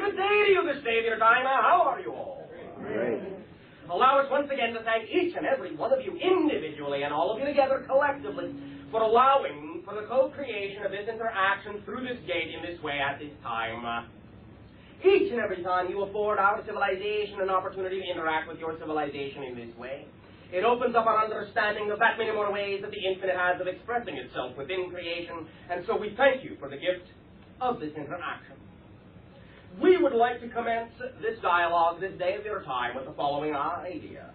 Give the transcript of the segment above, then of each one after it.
Good day to you this day of your time. How are you all? Great. Allow us once again to thank each and every one of you individually and all of you together collectively for allowing for the co-creation of this interaction through this gate in this way at this time. Each and every time you afford our civilization an opportunity to interact with your civilization in this way, it opens up our understanding of that many more ways that the infinite has of expressing itself within creation, and so we thank you for the gift of this interaction. We would like to commence this dialogue this day of your time with the following idea.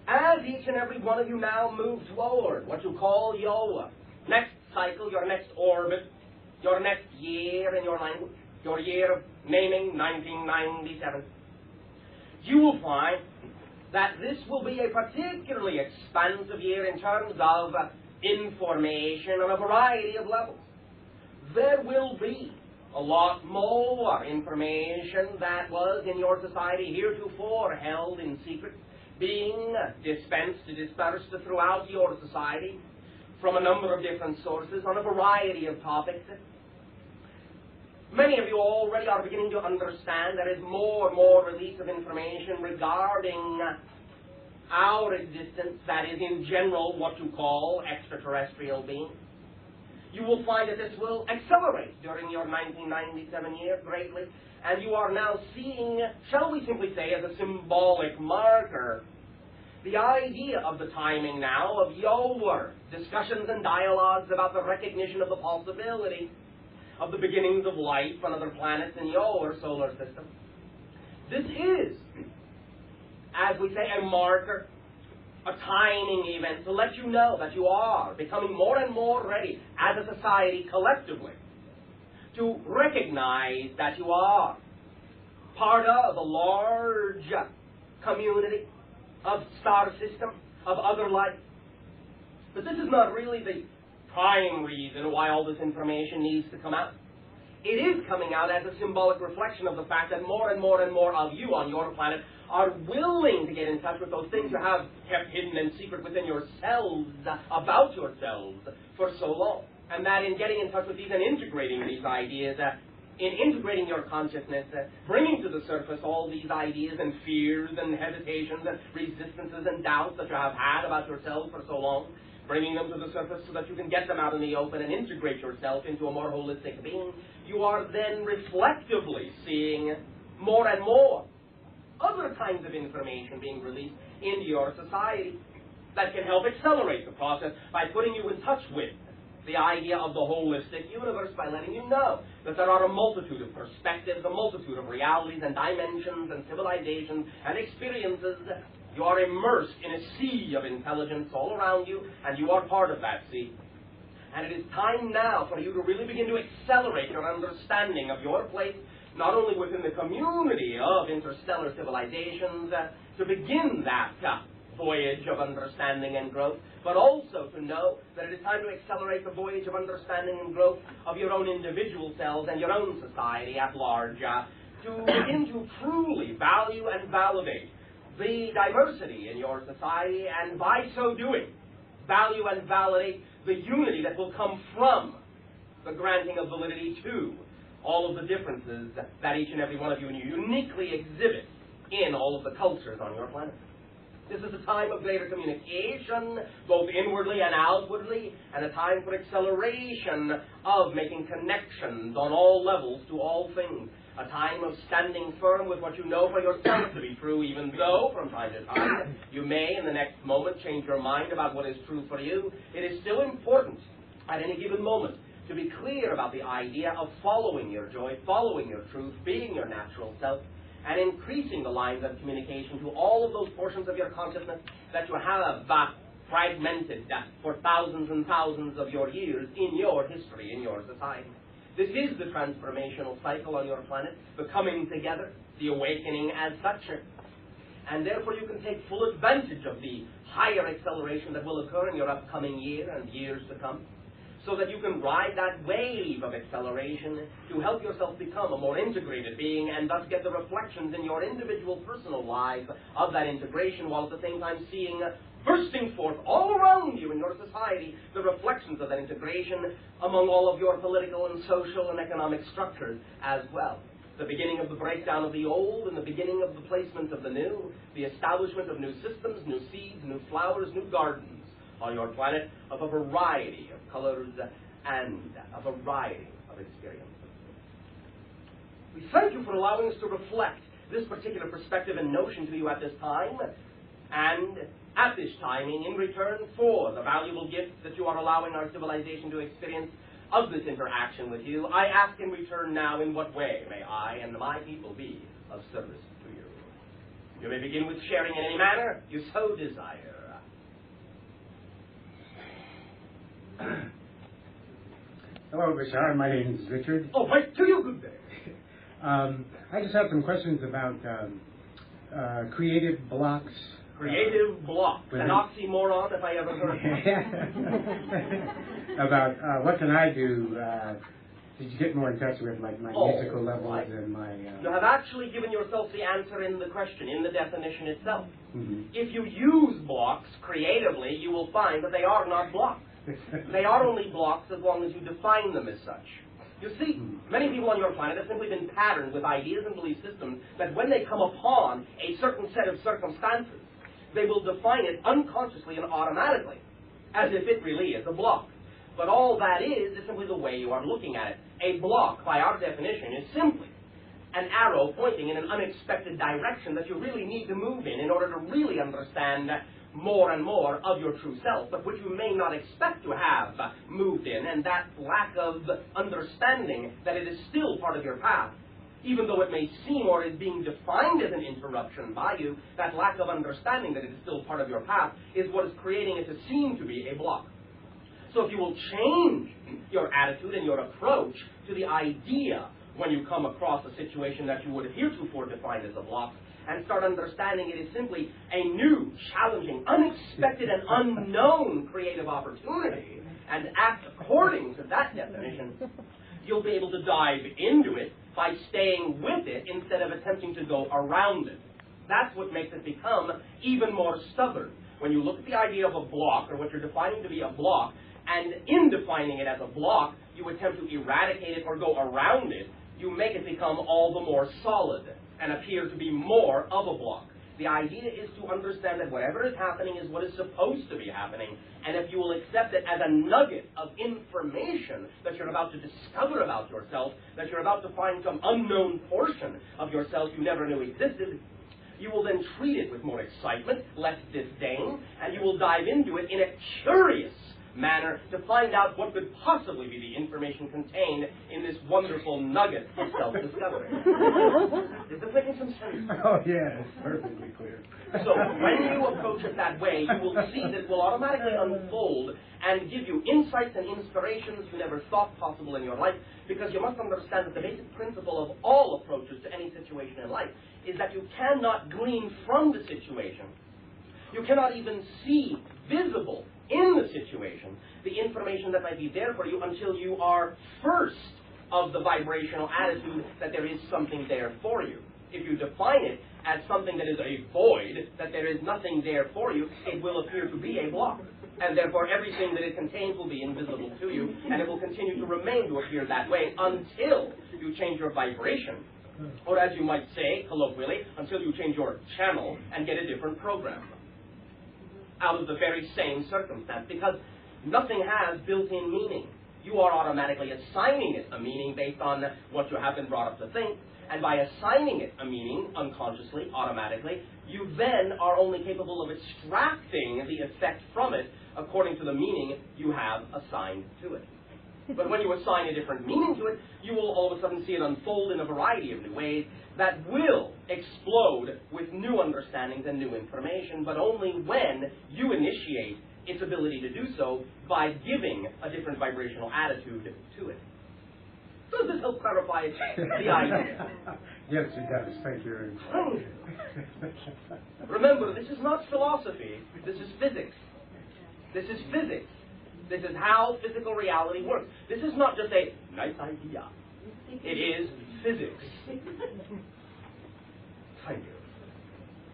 As each and every one of you now move toward what you call your next cycle, your next orbit, your next year in your language, your year of naming 1997, you will find that this will be a particularly expansive year in terms of information on a variety of levels. There will be a lot more information that was in your society heretofore held in secret, being dispensed, dispersed throughout your society from a number of different sources on a variety of topics. Many of you already are beginning to understand there is more and more release of information regarding our existence, that is in general what you call extraterrestrial beings. You will find that this will accelerate during your 1997 year greatly, and you are now seeing, shall we simply say, as a symbolic marker, the idea of the timing now of your discussions and dialogues about the recognition of the possibility of the beginnings of life on other planets in your solar system. This is, as we say, a marker, a timing event to let you know that you are becoming more and more ready as a society collectively to recognize that you are part of a large community of star system, of other life. But this is not really the prime reason why all this information needs to come out. It is coming out as a symbolic reflection of the fact that more and more and more of you on your planet are willing to get in touch with those things you have kept hidden and secret within yourselves, about yourselves, for so long. And that in getting in touch with these and integrating these ideas, in integrating your consciousness, bringing to the surface all these ideas and fears and hesitations and resistances and doubts that you have had about yourselves for so long, bringing them to the surface so that you can get them out in the open and integrate yourself into a more holistic being, you are then reflectively seeing more and more other kinds of information being released into your society that can help accelerate the process by putting you in touch with the idea of the holistic universe, by letting you know that there are a multitude of perspectives, a multitude of realities and dimensions and civilizations and experiences. You are immersed in a sea of intelligence all around you, and you are part of that sea. And it is time now for you to really begin to accelerate your understanding of your place, not only within the community of interstellar civilizations, to begin that voyage of understanding and growth, but also to know that it is time to accelerate the voyage of understanding and growth of your own individual selves and your own society at large, to begin to truly value and validate the diversity in your society, and by so doing, value and validate the unity that will come from the granting of validity to all of the differences that each and every one of you uniquely exhibit in all of the cultures on your planet. This is a time of greater communication, both inwardly and outwardly, and a time for acceleration of making connections on all levels to all things. A time of standing firm with what you know for yourself to be true, even though, from time to time, you may, in the next moment, change your mind about what is true for you. It is still important, at any given moment, to be clear about the idea of following your joy, following your truth, being your natural self, and increasing the lines of communication to all of those portions of your consciousness that you have fragmented for thousands and thousands of your years in your history, in your society. This is the transformational cycle on your planet, the coming together, the awakening as such. And therefore you can take full advantage of the higher acceleration that will occur in your upcoming year and years to come, so that you can ride that wave of acceleration to help yourself become a more integrated being and thus get the reflections in your individual personal lives of that integration, while at the same time seeing bursting forth all around you in your society the reflections of that integration among all of your political and social and economic structures as well. the beginning of the breakdown of the old and the beginning of the placement of the new, the establishment of new systems, new seeds, new flowers, new gardens on your planet of a variety of colors and a variety of experiences. We thank you for allowing us to reflect this particular perspective and notion to you at this time, and at this timing, in return for the valuable gift that you are allowing our civilization to experience of this interaction with you, I ask in return now, in what way may I and my people be of service to you? You may begin with sharing in any manner you so desire. Hello, Bashar. My name is Richard. Oh, right to you, good day. I just have some questions about creative blocks. Creative block. An oxymoron, if I ever heard it. About what can I do to get more in touch with like my musical levels and my... You have actually given yourself the answer in the question, in the definition itself. Mm-hmm. If you use blocks creatively, you will find that they are not blocks. They are only blocks as long as you define them as such. You see, many people on your planet have simply been patterned with ideas and belief systems that when they come upon a certain set of circumstances, they will define it unconsciously and automatically, as if it really is a block. But all that is simply the way you are looking at it. A block, by our definition, is simply an arrow pointing in an unexpected direction that you really need to move in order to really understand more and more of your true self, but which you may not expect to have moved in, and that lack of understanding that it is still part of your path, even though it may seem or is being defined as an interruption by you, that lack of understanding that it is still part of your path is what is creating it to seem to be a block. So if you will change your attitude and your approach to the idea when you come across a situation that you would have heretofore defined as a block, and start understanding it is simply a new, challenging, unexpected, and unknown creative opportunity, and act according to that definition, you'll be able to dive into it by staying with it instead of attempting to go around it. That's what makes it become even more stubborn. When you look at the idea of a block, or what you're defining to be a block, and in defining it as a block, you attempt to eradicate it or go around it, you make it become all the more solid and appear to be more of a block. The idea is to understand that whatever is happening is what is supposed to be happening, and if you will accept it as a nugget of information that you're about to discover about yourself, that you're about to find some unknown portion of yourself you never knew existed, you will then treat it with more excitement, less disdain, and you will dive into it in a curious manner to find out what could possibly be the information contained in this wonderful nugget of self-discovery. Is this making some sense? Oh, yeah, it's perfectly clear. So when you approach it that way, you will see that it will automatically unfold and give you insights and inspirations you never thought possible in your life, because you must understand that the basic principle of all approaches to any situation in life is that you cannot glean from the situation. You cannot even see visible in the situation the information that might be there for you until you are first of the vibrational attitude that there is something there for you. If you define it as something that is a void, that there is nothing there for you, it will appear to be a block. And therefore everything that it contains will be invisible to you, and it will continue to remain to appear that way until you change your vibration. Or as you might say, colloquially, until you change your channel and get a different program out of the very same circumstance, because nothing has built-in meaning. You are automatically assigning it a meaning based on what you have been brought up to think, and by assigning it a meaning unconsciously, automatically, you then are only capable of extracting the effect from it according to the meaning you have assigned to it. But when you assign a different meaning to it, you will all of a sudden see it unfold in a variety of new ways that will explode with new understandings and new information, but only when you initiate its ability to do so by giving a different vibrational attitude to it. Does this help clarify the idea? Yes, it does. Thank you very much. Remember, this is not philosophy. This is physics. This is physics. This is how physical reality works. This is not just a nice idea. It is physics. Thank you.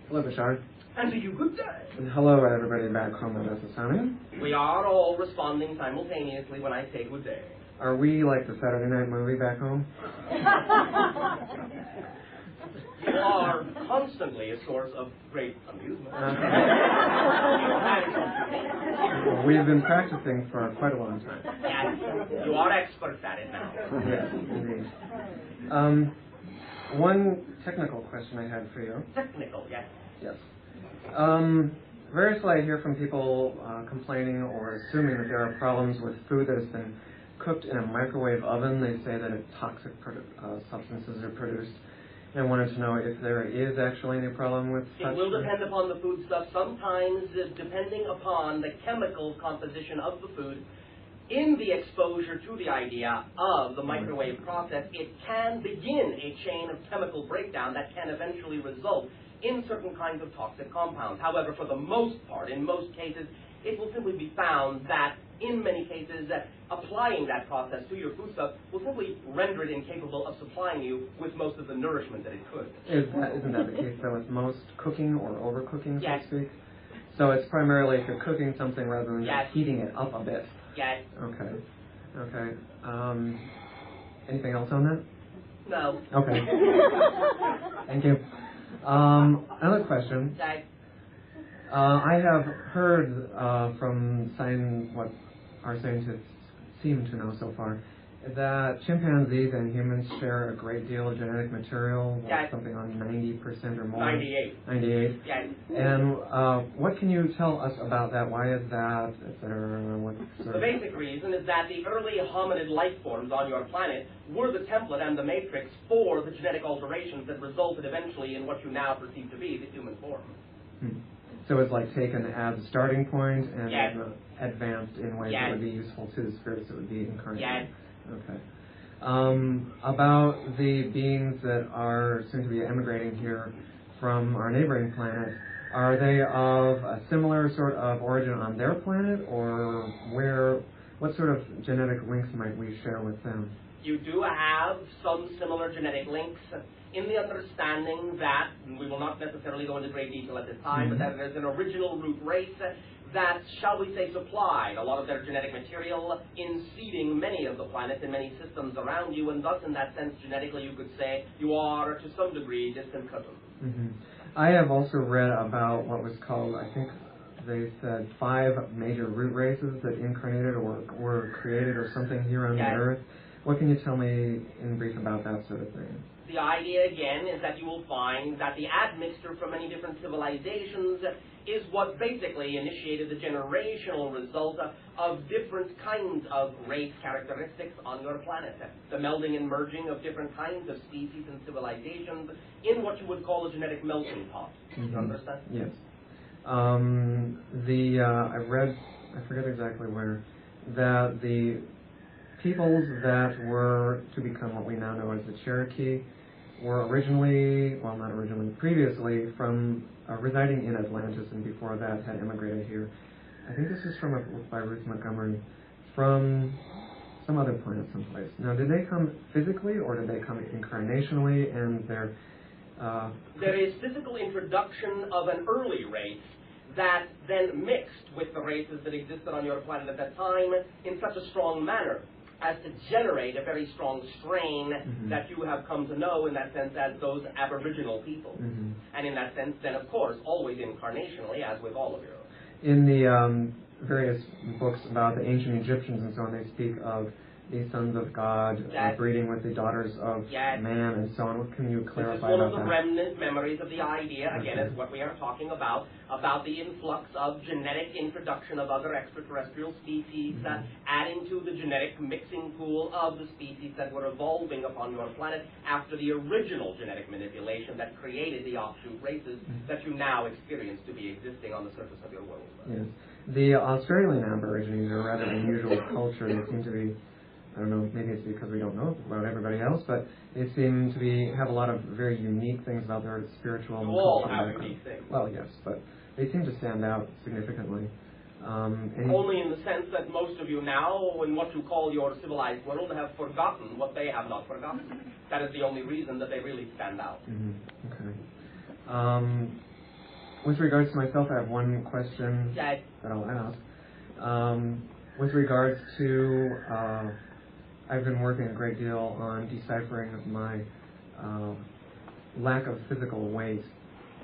Hello, Bashar. And to you, good day. And hello, everybody back home at Mississauga. We are all responding simultaneously when I say good day. Are we like the Saturday night movie back home? You are constantly a source of great amusement. Well, we've been practicing for quite a long time. Yes, you are experts at it now. Yes, indeed. One technical question I had for you. Technical, yes. Yes. Variously, I hear from people complaining or assuming that there are problems with food that has been cooked in a microwave oven. They say that toxic substances are produced. And I wanted to know if there is actually any problem with such. It will depend upon the foodstuff. Sometimes, depending upon the chemical composition of the food, in the exposure to the idea of the microwave process, it can begin a chain of chemical breakdown that can eventually result in certain kinds of toxic compounds. However, for the most part, in most cases, it will simply be found that in many cases, applying that process to your foodstuff will simply render it incapable of supplying you with most of the nourishment that it could. Isn't that the case, though, with most cooking or overcooking, yes. so to speak? So it's primarily if you're cooking something rather than yes. just heating it up a bit. Yes. Okay. Anything else on that? No. Okay. Thank you. Another question. Yes. I have heard from what our scientists seem to know so far, that chimpanzees and humans share a great deal of genetic material, yes. something on 90% or more. 98. 98. Yes. And what can you tell us about that? Why is that, etc.? The basic reason is that the early hominid life forms on your planet were the template and the matrix for the genetic alterations that resulted eventually in what you now perceive to be the human form. So it's like taken as a starting point and yes. Advanced in ways yes. that would be useful to the spirits that would be incarnate. Yes. Okay. About the beings that are soon to be emigrating here from our neighboring planet, are they of a similar sort of origin on their planet, or what sort of genetic links might we share with them? You do have some similar genetic links in the understanding that, we will not necessarily go into great detail at this time, but that there's an original root race that, shall we say, supplied a lot of their genetic material in seeding many of the planets and many systems around you, and thus, in that sense, genetically, you could say you are, to some degree, distant cousins. I have also read about what was called, I think they said, 5 major root races that incarnated or were created or something here on the Earth. What can you tell me in brief about that sort of thing? The idea, again, is that you will find that the admixture from many different civilizations is what basically initiated the generational result of different kinds of race characteristics on your planet. The melding and merging of different kinds of species and civilizations in what you would call a genetic melting pot. You understand? Yes. I read, I forget exactly where, that the peoples that were to become what we now know as the Cherokee were previously from residing in Atlantis, and before that had immigrated here. I think this is from a book by Ruth Montgomery, from some other planet someplace. Now, did they come physically, or did they come incarnationally, and there is physical introduction of an early race that then mixed with the races that existed on your planet at that time in such a strong manner as to generate a very strong strain that you have come to know in that sense as those aboriginal people. And in that sense, then, of course, always incarnationally, as with all of you. In the various books about the ancient Egyptians and so on, they speak of the sons of God breeding with the daughters of man and so on. What can you clarify about that? This is one of the remnant memories of the idea, again, is what we are talking about the influx of genetic introduction of other extraterrestrial species, adding to the genetic mixing pool of the species that were evolving upon your planet after the original genetic manipulation that created the offshoot races that you now experience to be existing on the surface of your world. Yes. The Australian Aborigines are a rather unusual culture. They seem to be, I don't know, maybe it's because we don't know about everybody else, but they seem to have a lot of very unique things about their spiritual and cultural background. All have unique things. Well, yes, but they seem to stand out significantly. Only in the sense that most of you now, in what you call your civilized world, have forgotten what they have not forgotten. That is the only reason that they really stand out. Okay. With regards to myself, I have one question that I'll ask. With regards to, I've been working a great deal on deciphering my lack of physical weight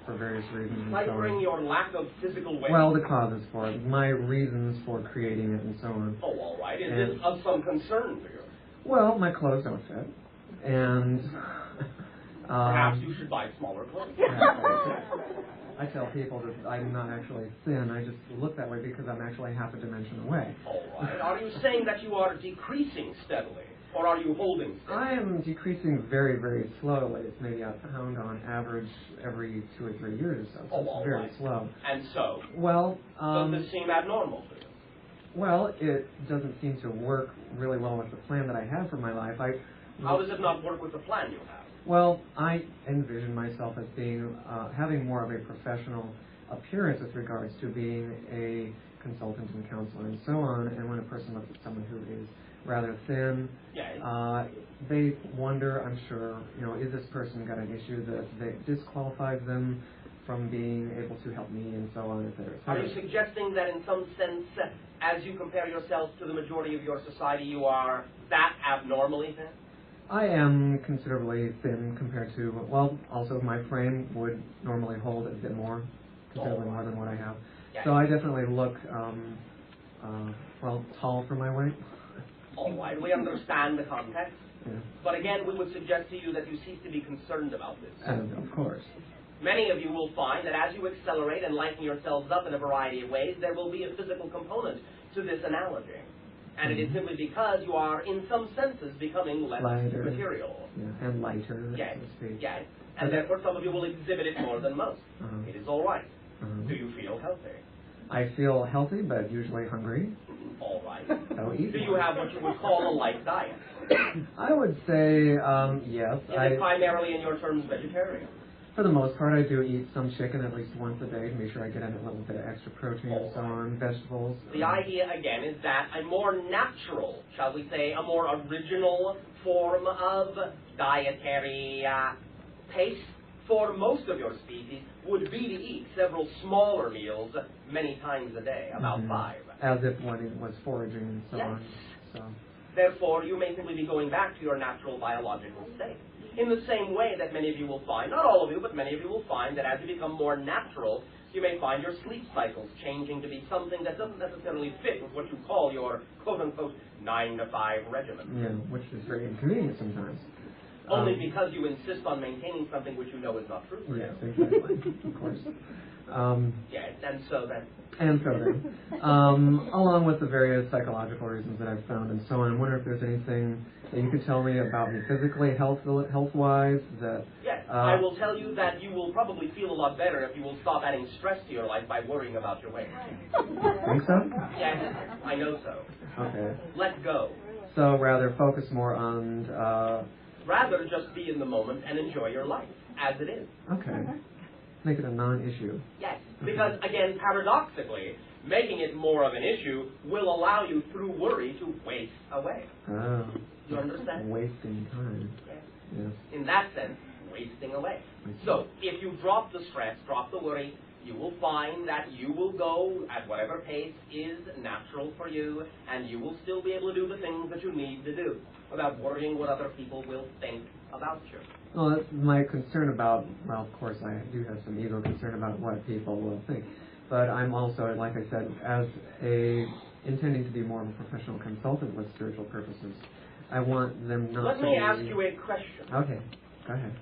for various reasons. And so Ciphering on. your lack of physical weight. Well, the causes for it, my reasons for creating it, and so on. Oh, all right. Is this of some concern to you? Well, my clothes don't fit, and Perhaps you should buy smaller clothes. I tell people that I'm not actually thin. I just look that way because I'm actually half a dimension away. All right. Are you saying that you are decreasing steadily, or are you holding steady? I am decreasing very, very slowly. It's maybe a pound on average every 2 or 3 years or so. So it's very right. slow. And so? Well, does this seem abnormal to you? well, it doesn't seem to work really well with the plan that I have for my life. How does it not work with the plan you have? Well, I envision myself as being having more of a professional appearance with regards to being a consultant and counselor and so on. And when a person looks at someone who is rather thin, they wonder, I'm sure, is this person got an issue that disqualifies them from being able to help me and so on, et cetera, et cetera. Are you suggesting that in some sense, as you compare yourself to the majority of your society, you are that abnormally thin? I am considerably thin compared to, well, also my frame would normally hold a bit more, considerably more than what I have. Yes. So I definitely look, tall for my weight. All right, we understand the context. Yeah. But again, we would suggest to you that you cease to be concerned about this. And of course. Many of you will find that as you accelerate and lighten yourselves up in a variety of ways, there will be a physical component to this analogy. And it is simply because you are, in some senses, becoming less lighter, material. Yeah, and lighter, Yes, so to speak. yes. And therefore some of you will exhibit it more than most. It is all right. Do you feel healthy? I feel healthy, but usually hungry. All right. So eat Do you more. have what you would call a light diet? I would say yes. Is it primarily, in your terms, vegetarian? For the most part, I do eat some chicken at least once a day to make sure I get in a little bit of extra protein and so on, vegetables. The idea, again, is that a more natural, shall we say, a more original form of dietary taste for most of your species would be to eat several smaller meals many times a day, about 5. As if one was foraging and so on. So. Therefore, you may simply be going back to your natural biological state. In the same way that many of you will find, not all of you, but many of you will find that as you become more natural, you may find your sleep cycles changing to be something that doesn't necessarily fit with what you call your quote-unquote 9-to-5 regimen. Yeah, which is very inconvenient sometimes. Only because you insist on maintaining something which you know is not true. Yes, exactly, of course. Yes, and so then. Along with the various psychological reasons that I've found and so on, I wonder if there's anything that you could tell me about me physically, health-wise, that... Yes, I will tell you that you will probably feel a lot better if you will stop adding stress to your life by worrying about your weight. Think so? Yes, I know so. Okay. Let go. So rather focus more on... Rather just be in the moment and enjoy your life, as it is. Okay. Make it a non-issue. Yes, because again, paradoxically, making it more of an issue will allow you, through worry, to waste away. Oh. You understand? Wasting time. Yes. Yes. In that sense, wasting away. So, if you drop the stress, drop the worry, you will find that you will go at whatever pace is natural for you, and you will still be able to do the things that you need to do without worrying what other people will think about you. Well, that's my concern about, well, of course, I do have some ego concern about what people will think. But I'm also, like I said, intending to be more of a professional consultant with spiritual purposes. I want them not Let me ask you a question. Okay, go ahead.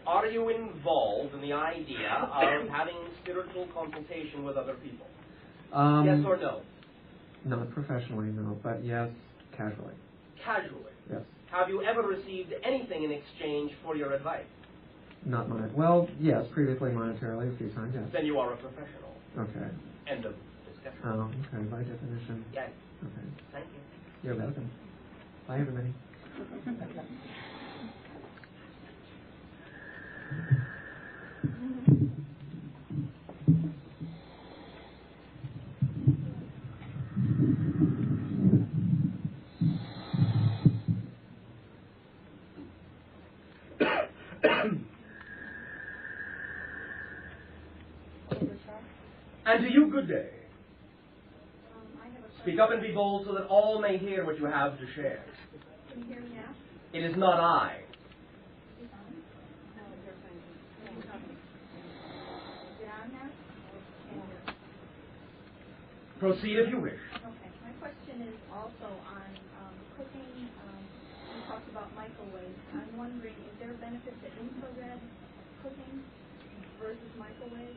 Are you involved in the idea of having spiritual consultation with other people? Yes or no? Not professionally, no, but yes, casually. Casually? Yes. Have you ever received anything in exchange for your advice? Not monetarily. Well, yes, previously monetarily a few times, yes. Then you are a professional. Okay. End of discussion. Oh, okay, by definition. Yes. Okay. Thank you. You're welcome. Bye, everybody. And to you, good day. Speak up and be bold so that all may hear what you have to share. Can you hear me now? It is not I. Proceed if you wish. Okay. My question is also on cooking. You talked about microwaves. I'm wondering, is there a benefit to infrared cooking versus microwave?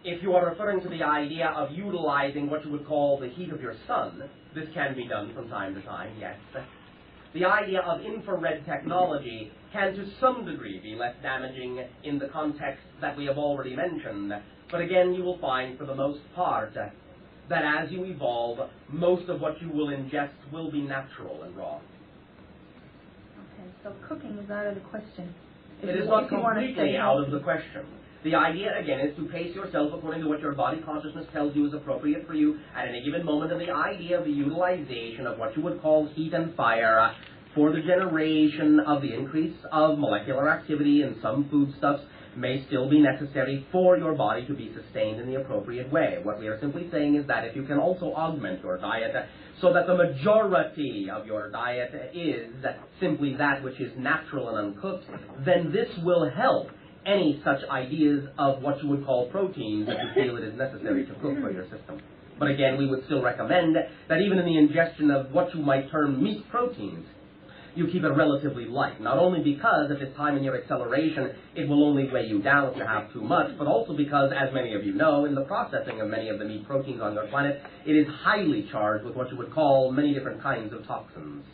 If you are referring to the idea of utilizing what you would call the heat of your sun, this can be done from time to time, yes. The idea of infrared technology can to some degree be less damaging in the context that we have already mentioned. But again, you will find for the most part that as you evolve, most of what you will ingest will be natural and raw. Okay, so cooking is out of the question. It is not completely out of the question. The idea, again, is to pace yourself according to what your body consciousness tells you is appropriate for you at any given moment, and the idea of the utilization of what you would call heat and fire for the generation of the increase of molecular activity in some foodstuffs may still be necessary for your body to be sustained in the appropriate way. What we are simply saying is that if you can also augment your diet so that the majority of your diet is simply that which is natural and uncooked, then this will help any such ideas of what you would call proteins that you feel it is necessary to cook for your system. But again, we would still recommend that even in the ingestion of what you might term meat proteins, you keep it relatively light, not only because at this time in your acceleration it will only weigh you down if you have too much, but also because, as many of you know, in the processing of many of the meat proteins on your planet, it is highly charged with what you would call many different kinds of toxins.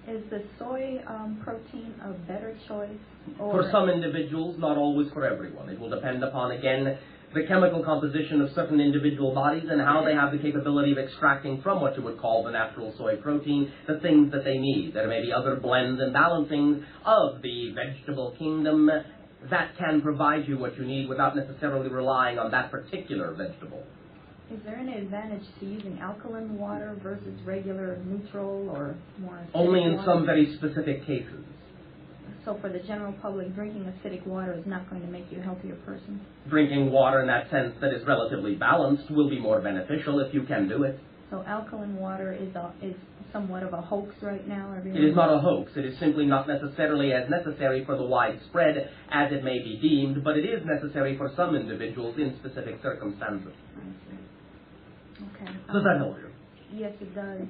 Is the soy protein a better choice? For some individuals, not always for everyone. It will depend upon, again, the chemical composition of certain individual bodies and how they have the capability of extracting from what you would call the natural soy protein the things that they need. There may be other blends and balancings of the vegetable kingdom that can provide you what you need without necessarily relying on that particular vegetable. Is there any advantage to using alkaline water versus regular neutral or more acidic Only in water? some very specific cases. So for the general public, drinking acidic water is not going to make you a healthier person? Drinking water in that sense that is relatively balanced will be more beneficial if you can do it. So alkaline water is somewhat of a hoax right now? It is not a hoax. It is simply not necessarily as necessary for the widespread as it may be deemed, but it is necessary for some individuals in specific circumstances. I see. Okay. Does that help you? Yes, it does.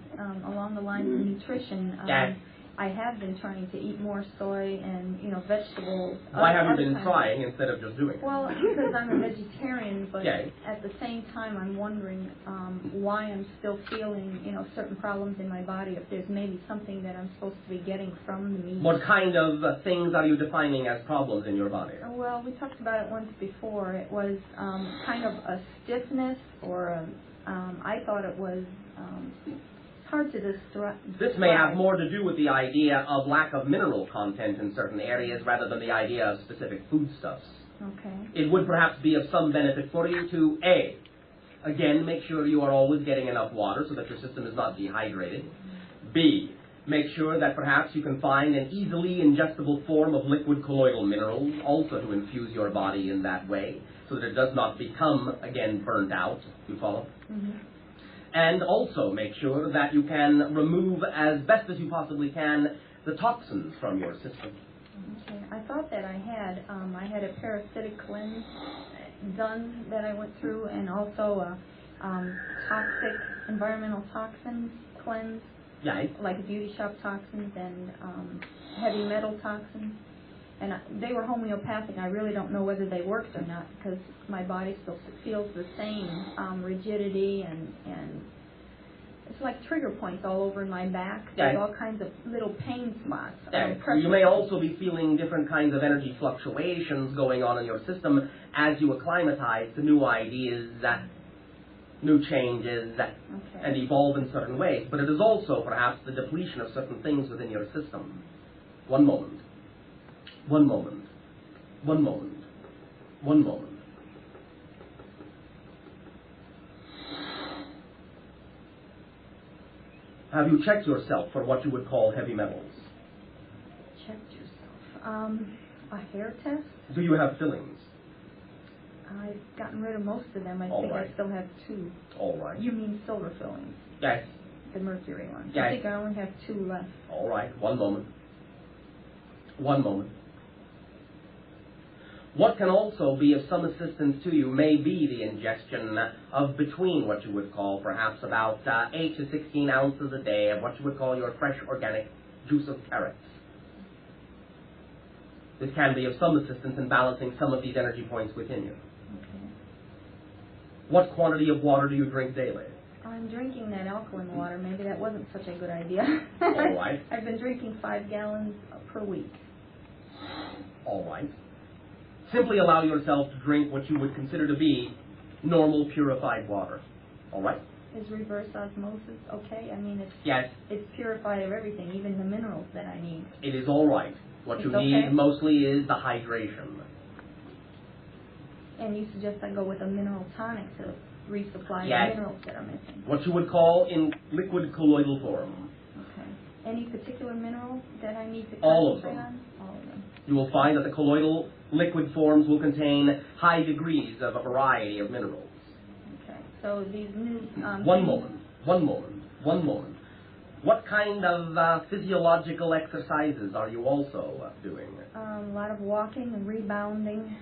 Along the lines of nutrition, Yes. I have been trying to eat more soy and, vegetables. Why have you been trying instead of just doing it? Well, because I'm a vegetarian, but Yes. at the same time I'm wondering why I'm still feeling, certain problems in my body, if there's maybe something that I'm supposed to be getting from the meat. What kind of things are you defining as problems in your body? Well, we talked about it once before. It was kind of a stiffness or I thought it was hard to describe. This may have more to do with the idea of lack of mineral content in certain areas rather than the idea of specific foodstuffs. Okay. It would perhaps be of some benefit for you to, A, again, make sure you are always getting enough water so that your system is not dehydrated. B, make sure that perhaps you can find an easily ingestible form of liquid colloidal minerals also to infuse your body in that way so that it does not become, again, burnt out. You follow? Mm-hmm. And also make sure that you can remove as best as you possibly can the toxins from your system. Okay. I thought that I had a parasitic cleanse done that I went through, and also a toxic environmental toxins cleanse, Yeah. like beauty shop toxins and heavy metal toxins. And they were homeopathic. I really don't know whether they worked or not because my body still feels the same rigidity and it's like trigger points all over my back. There's all kinds of little pain spots. You may also be feeling different kinds of energy fluctuations going on in your system as you acclimatize to new ideas, new changes, and evolve in certain ways. But it is also perhaps the depletion of certain things within your system. One moment. One moment. One moment. One moment. Have you checked yourself for what you would call heavy metals? Checked yourself. A hair test? Do you have fillings? I've gotten rid of most of them. I All think right. I still have 2. All right. You mean silver fillings? Yes. The mercury ones. Yes. I think I only have 2 left. All right. One moment. One moment. What can also be of some assistance to you may be the ingestion of between what you would call perhaps about 8 to 16 ounces a day of what you would call your fresh organic juice of carrots. This can be of some assistance in balancing some of these energy points within you. Okay. What quantity of water do you drink daily? I'm drinking that alkaline water. Maybe that wasn't such a good idea. All right. I've been drinking 5 gallons per week. All right. Simply allow yourself to drink what you would consider to be normal purified water. All right? Is reverse osmosis okay? I mean, Yes, it's purified of everything, even the minerals that I need. it is all right. What you It's need okay? mostly is the hydration. And you suggest I go with a mineral tonic to resupply Yes. the minerals that are missing. What you would call in liquid colloidal form. Okay. Any particular mineral that I need to All of concentrate them. on? All of them. You will find that the colloidal liquid forms will contain high degrees of a variety of minerals. Okay. So these new... One moment. What kind of physiological exercises are you also doing? A lot of walking and rebounding.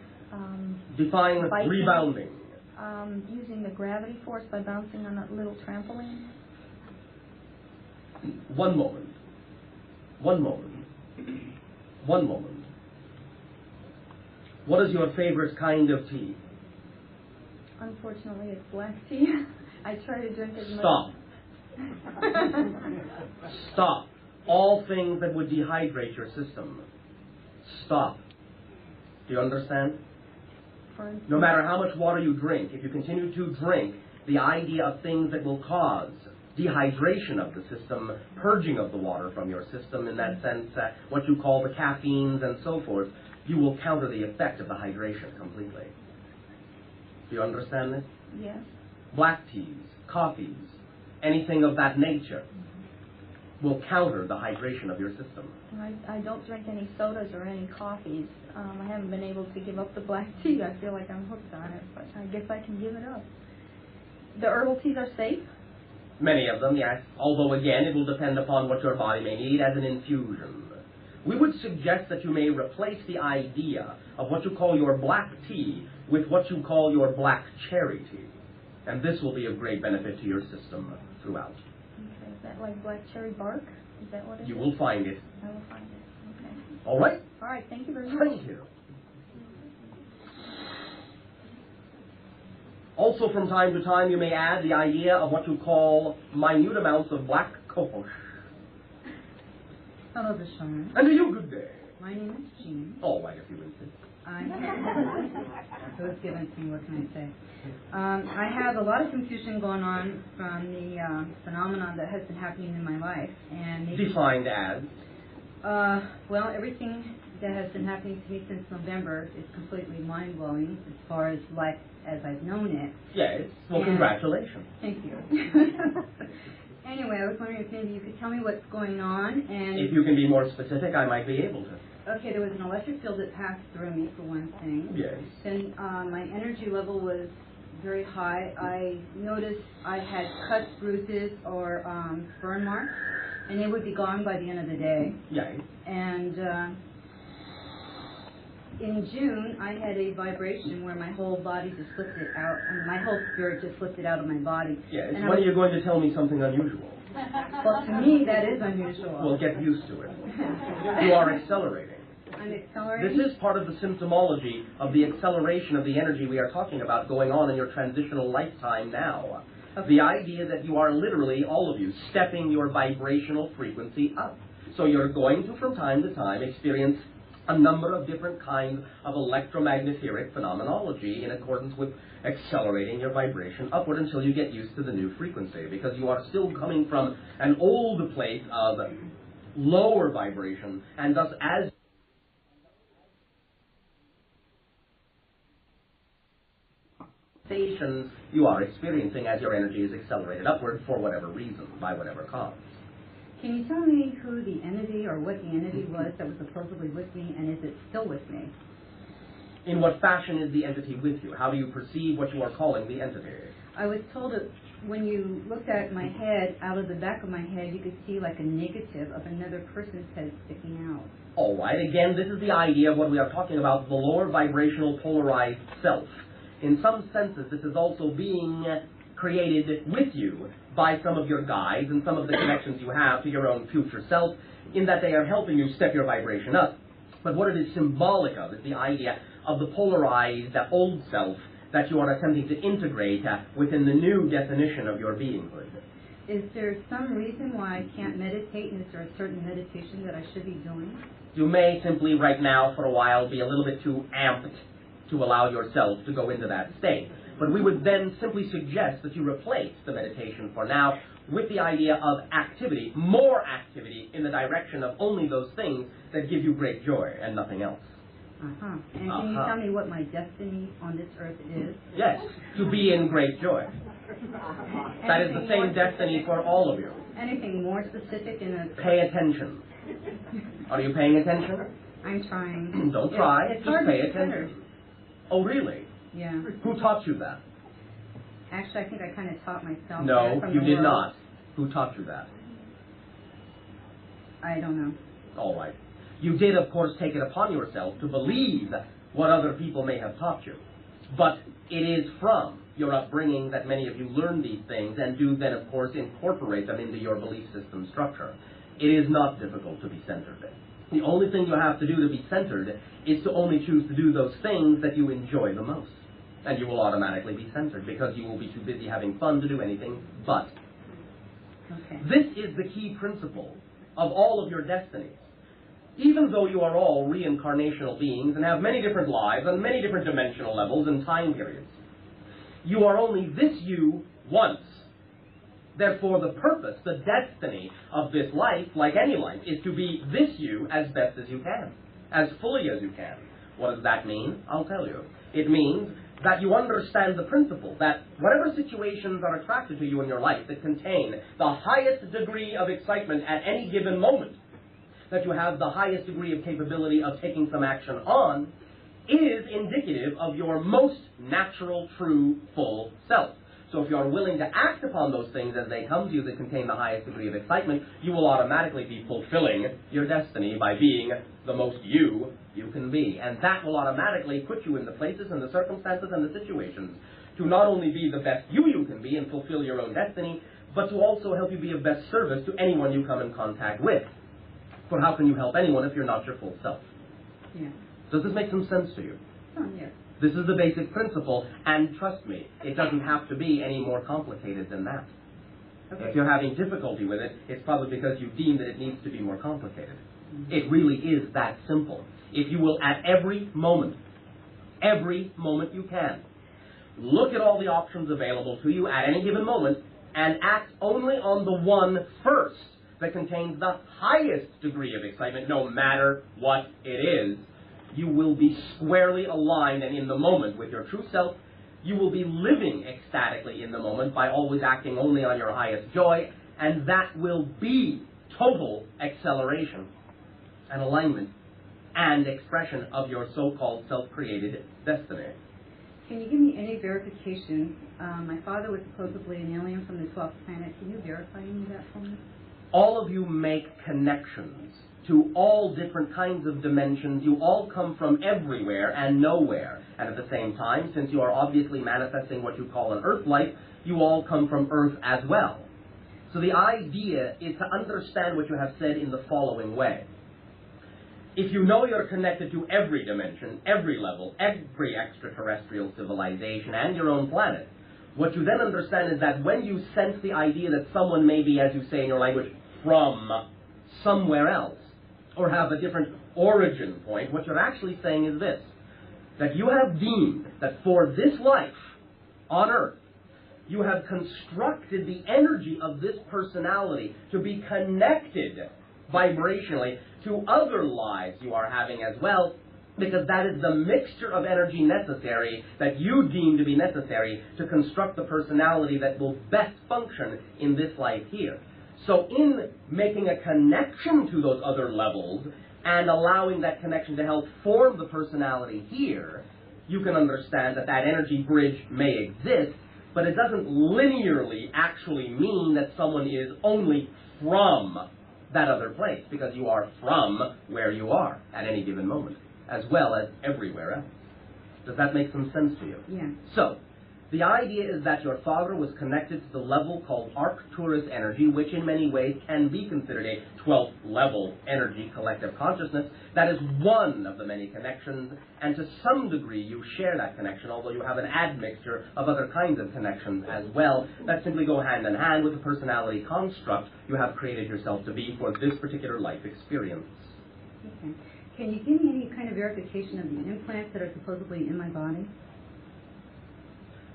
Define biking. rebounding. Using the gravity force by bouncing on a little trampoline. One moment. What is your favorite kind of tea? Unfortunately, it's black tea. I try to drink as much. Stop. Stop. All things that would dehydrate your system. Stop. Do you understand? For instance, No matter how much water you drink, if you continue to drink, the idea of things that will cause dehydration of the system, purging of the water from your system, in that sense, what you call the caffeines and so forth, you will counter the effect of the hydration completely. Do you understand this? Yes. Black teas, coffees, anything of that nature will counter the hydration of your system. I don't drink any sodas or any coffees. I haven't been able to give up the black tea. I feel like I'm hooked on it, but I guess I can give it up. The herbal teas are safe? Many of them, yes, although again it will depend upon what your body may need as an infusion. We would suggest that you may replace the idea of what you call your black tea with what you call your black cherry tea. And this will be of great benefit to your system throughout. Okay, is that like black cherry bark? Is that what it is? You will find it. I will find it. Okay. All right? All right, thank you very much. Thank you. Also, from time to time, you may add the idea of what you call minute amounts of black cohosh. Hello, Bashar. And to you, good day. My name is Jean. All right, if you insist. It was given to me, what can I say? I have a lot of confusion going on from the phenomenon that has been happening in my life. And maybe, Defined as? well, everything that has been happening to me since November is completely mind-blowing as far as life as I've known it. Yes. Well, And- congratulations. Thank you. Anyway, I was wondering if maybe you could tell me what's going on. And If you can be more specific, I might be able to. okay, there was an electric field that passed through me, for one thing. Yes. Then my energy level was very high. I noticed I had cuts, bruises, or burn marks, and they would be gone by the end of the day. Yes. And in June, I had a vibration where my whole body just lifted out, and my whole spirit just lifted out of my body. Yes. And I When are was- you going to tell me something unusual? Well, to me, that is unusual. Well, get used to it. You are accelerating. I'm accelerating. This is part of the symptomology of the acceleration of the energy we are talking about going on in your transitional lifetime now. Okay. The idea that you are literally, all of you, stepping your vibrational frequency up. So you're going to, from time to time, experience a number of different kinds of electromagnetic phenomenology in accordance with accelerating your vibration upward until you get used to the new frequency, because you are still coming from an old place of lower vibration, and thus as sensations you are experiencing as your energy is accelerated upward for whatever reason, by whatever cause. Can you tell me who the entity or what the entity was that was supposedly with me, and is it still with me? In what fashion is the entity with you? How do you perceive what you are calling the entity? I was told when you looked at my head, out of the back of my head, you could see like a negative of another person's head sticking out. All right, again, this is the idea of what we are talking about, the lower vibrational polarized self. In some senses, this is also being created with you by some of your guides and some of the connections you have to your own future self, in that they are helping you step your vibration up. But what it is symbolic of is the idea of the polarized old self that you are attempting to integrate within the new definition of your beinghood. Is there some reason why I can't meditate, and is there a certain meditation that I should be doing? You may simply right now for a while be a little bit too amped to allow yourself to go into that state. But we would then simply suggest that you replace the meditation for now with the idea of activity, more activity in the direction of only those things that give you great joy and nothing else. And can you tell me what my destiny on this earth is? Yes, to be in great joy. That is the same destiny for all of you. Anything more specific in a... Pay attention. Are you paying attention? I'm trying. Don't try, It's just hard pay to attention. consider. Oh, really? Yeah. Who taught you that? Actually, I think I kind of taught myself No, that from you the did world. not. Who taught you that? I don't know. All right. You did, of course, take it upon yourself to believe what other people may have taught you. But it is from your upbringing that many of you learn these things and do then, of course, incorporate them into your belief system structure. It is not difficult to be centered. The only thing you have to do to be centered is to only choose to do those things that you enjoy the most. And you will automatically be centered because you will be too busy having fun to do anything but. Okay. This is the key principle of all of your destinies. Even though you are all reincarnational beings and have many different lives on many different dimensional levels and time periods, you are only this you once. Therefore, the purpose, the destiny of this life, like any life, is to be this you as best as you can, as fully as you can. What does that mean? I'll tell you. It means that you understand the principle that whatever situations are attracted to you in your life that contain the highest degree of excitement at any given moment, that you have the highest degree of capability of taking some action on, is indicative of your most natural, true, full self. So if you are willing to act upon those things as they come to you that contain the highest degree of excitement, you will automatically be fulfilling your destiny by being the most you can be. And that will automatically put you in the places and the circumstances and the situations to not only be the best you can be and fulfill your own destiny, but to also help you be of best service to anyone you come in contact with. For how can you help anyone if you're not your full self? Yeah. Does this make some sense to you? Oh, yes. This is the basic principle, and trust me, it doesn't have to be any more complicated than that. Okay. If you're having difficulty with it, it's probably because you deem that it needs to be more complicated. It really is that simple. If you will, at every moment you can, look at all the options available to you at any given moment, and act only on the one first that contains the highest degree of excitement, no matter what it is, you will be squarely aligned and in the moment with your true self. You will be living ecstatically in the moment by always acting only on your highest joy, and that will be total acceleration and alignment and expression of your so-called self-created destiny. Can you give me any verification? My father was supposedly an alien from the 12th planet. Can you verify any of that for me? All of you make connections to all different kinds of dimensions. You all come from everywhere and nowhere. And at the same time, since you are obviously manifesting what you call an earth life, you all come from earth as well. So the idea is to understand what you have said in the following way. If you know you're connected to every dimension, every level, every extraterrestrial civilization, and your own planet, what you then understand is that when you sense the idea that someone may be, as you say in your language, from somewhere else, or have a different origin point, what you're actually saying is this, that you have deemed that for this life on Earth, you have constructed the energy of this personality to be connected vibrationally to other lives you are having as well, because that is the mixture of energy necessary that you deem to be necessary to construct the personality that will best function in this life here. So in making a connection to those other levels and allowing that connection to help form the personality here, you can understand that that energy bridge may exist, but it doesn't linearly actually mean that someone is only from that other place, because you are from where you are at any given moment, as well as everywhere else. Does that make some sense to you? Yeah. So, the idea is that your father was connected to the level called Arcturus energy, which in many ways can be considered a 12th level energy collective consciousness. That is one of the many connections, and to some degree you share that connection, although you have an admixture of other kinds of connections as well that simply go hand in hand with the personality construct you have created yourself to be for this particular life experience. Okay. Can you give me any kind of verification of the implants that are supposedly in my body?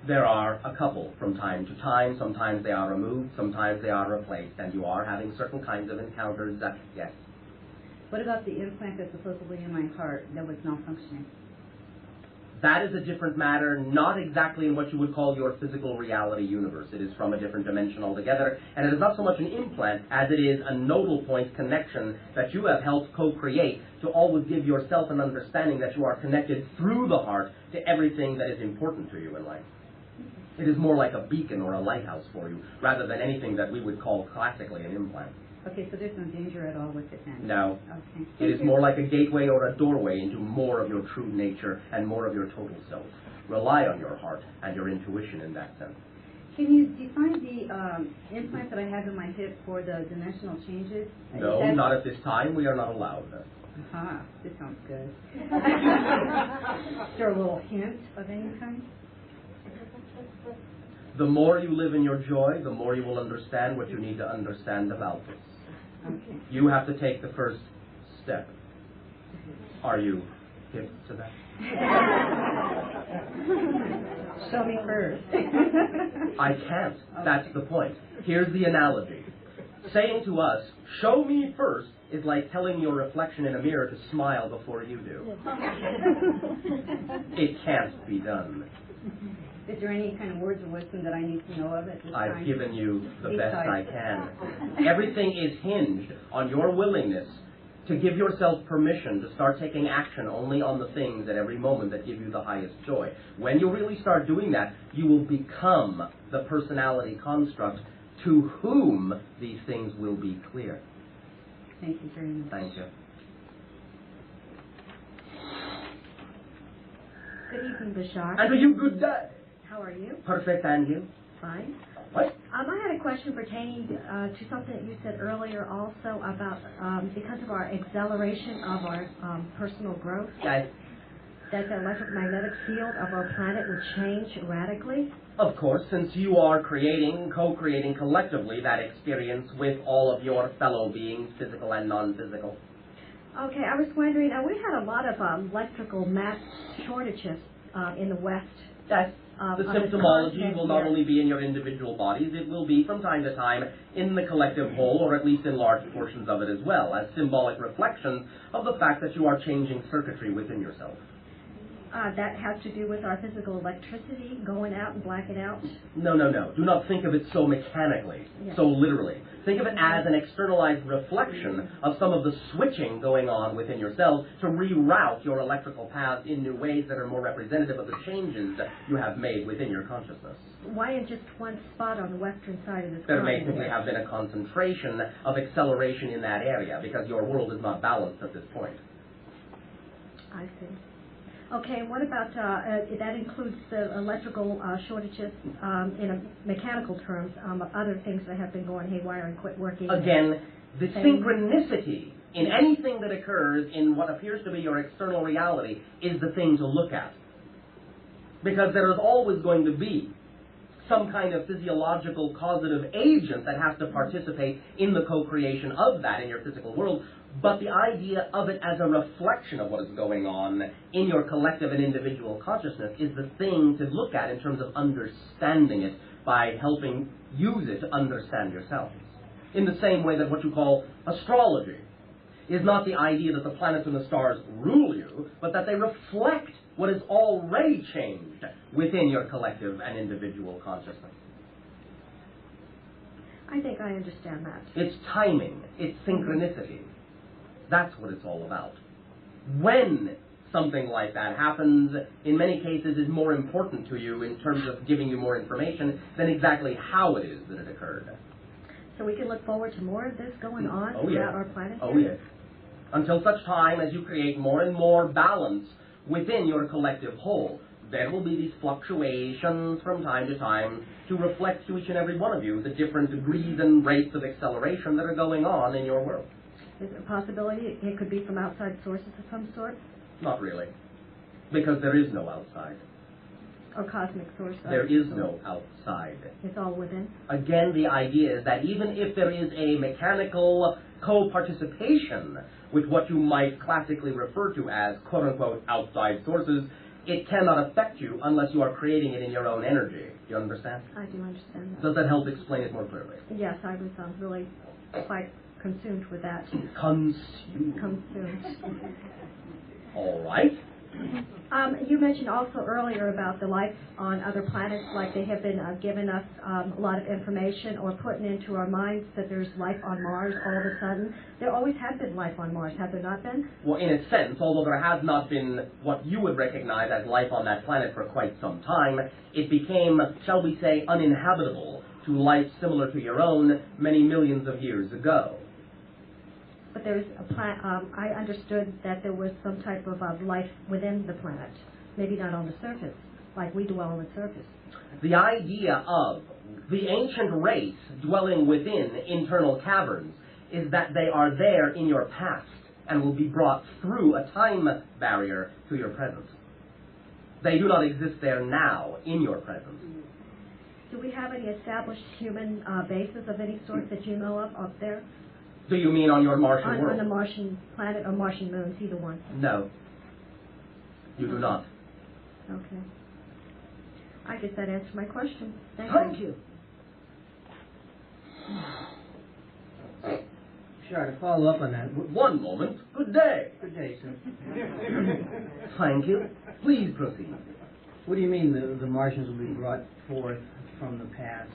There are a couple from time to time. Sometimes they are removed, sometimes they are replaced, and you are having certain kinds of encounters that, yes. What about the implant that's supposedly in my heart that was malfunctioning? That is a different matter, not exactly in what you would call your physical reality universe. It is from a different dimension altogether, and it is not so much an implant as it is a nodal point connection that you have helped co-create to always give yourself an understanding that you are connected through the heart to everything that is important to you in life. It is more like a beacon or a lighthouse for you, rather than anything that we would call classically an implant. Okay, so there's no danger at all with it then? No. Okay. It is more like a gateway or a doorway into more of your true nature and more of your total self. Rely on your heart and your intuition in that sense. Can you define the implant that I have in my hip for the dimensional changes? No, not at this time. We are not allowed. Aha, this sounds good. Is there a little hint of any kind? The more you live in your joy, the more you will understand what you need to understand about this. Okay. You have to take the first step. Are you hip to that? Show me first. I can't. That's the point. Here's the analogy. Saying to us, show me first, is like telling your reflection in a mirror to smile before you do. It can't be done. Is there any kind of words of wisdom that I need to know of at this time? I've given you the best Besides. I can. Everything is hinged on your willingness to give yourself permission to start taking action only on the things at every moment that give you the highest joy. When you really start doing that, you will become the personality construct to whom these things will be clear. Thank you very much. Thank you. Good evening, Bashar. And to you, good day. How are you? Perfect, and you? Fine. What? I had a question pertaining to something that you said earlier also about because of our acceleration of our personal growth, Yes. that the electromagnetic field of our planet would change radically. Of course, since you are creating, co-creating collectively that experience with all of your fellow beings, physical and non-physical. Okay, I was wondering, we had a lot of electrical mass shortages in the West. Yes. The on symptomology continent will not here. only be in your individual bodies, it will be from time to time in the collective whole, or at least in large portions of it as well, as symbolic reflections of the fact that you are changing circuitry within yourself. That has to do with our physical electricity going out and blacking out. No, no, no. Do not think of it so mechanically, Yeah. so literally. Think of it as an externalized reflection of some of the switching going on within yourself to reroute your electrical paths in new ways that are more representative of the changes that you have made within your consciousness. Why in just one spot on the western side of this There may continent? simply have been a concentration of acceleration in that area because your world is not balanced at this point. I see. Okay, what about, that includes the electrical shortages in a mechanical terms, other things that have been going haywire and quit working. Again, the Same. synchronicity in anything that occurs in what appears to be your external reality is the thing to look at. Because there is always going to be some kind of physiological causative agent that has to participate in the co-creation of that in your physical world, but the idea of it as a reflection of what is going on in your collective and individual consciousness is the thing to look at in terms of understanding it by helping use it to understand yourself. In the same way that what you call astrology is not the idea that the planets and the stars rule you, but that they reflect what is already changed within your collective and individual consciousness. I think I understand that. It's timing. It's synchronicity. That's what it's all about. When something like that happens, in many cases is more important to you in terms of giving you more information than exactly how it is that it occurred. So we can look forward to more of this going on Oh, throughout yes. our planet? Oh, yes. Until such time as you create more and more balance within your collective whole. There will be these fluctuations from time to time to reflect to each and every one of you the different degrees and rates of acceleration that are going on in your world. Is it a possibility it could be from outside sources of some sort? Not really. Because there is no outside. Or cosmic source? There is no outside. It's all within? Again, the idea is that even if there is a mechanical co-participation with what you might classically refer to as quote-unquote outside sources, it cannot affect you unless you are creating it in your own energy. Do you understand? I do understand that. Does that help explain it more clearly? Yes, I was really quite consumed with that. Consumed. All right. You mentioned also earlier about the life on other planets, like they have been giving us a lot of information or putting into our minds that there's life on Mars all of a sudden. There always have been life on Mars, have there not been? Well, in a sense, although there has not been what you would recognize as life on that planet for quite some time, it became, shall we say, uninhabitable to life similar to your own many millions of years ago. But there's a I understood that there was some type of life within the planet, maybe not on the surface, like we dwell on the surface. The idea of the ancient race dwelling within internal caverns is that they are there in your past and will be brought through a time barrier to your present. They do not exist there now in your present. Do we have any established human bases of any sort that you know of up there? Do you mean on your Martian world? On the Martian planet or Martian moons, either one. No. You do not. Okay. I guess that answers my question. Thank you. Sure, to follow up on that. One moment. Good day. Good day, sir. Thank you. Please proceed. What do you mean the Martians will be brought forth from the past?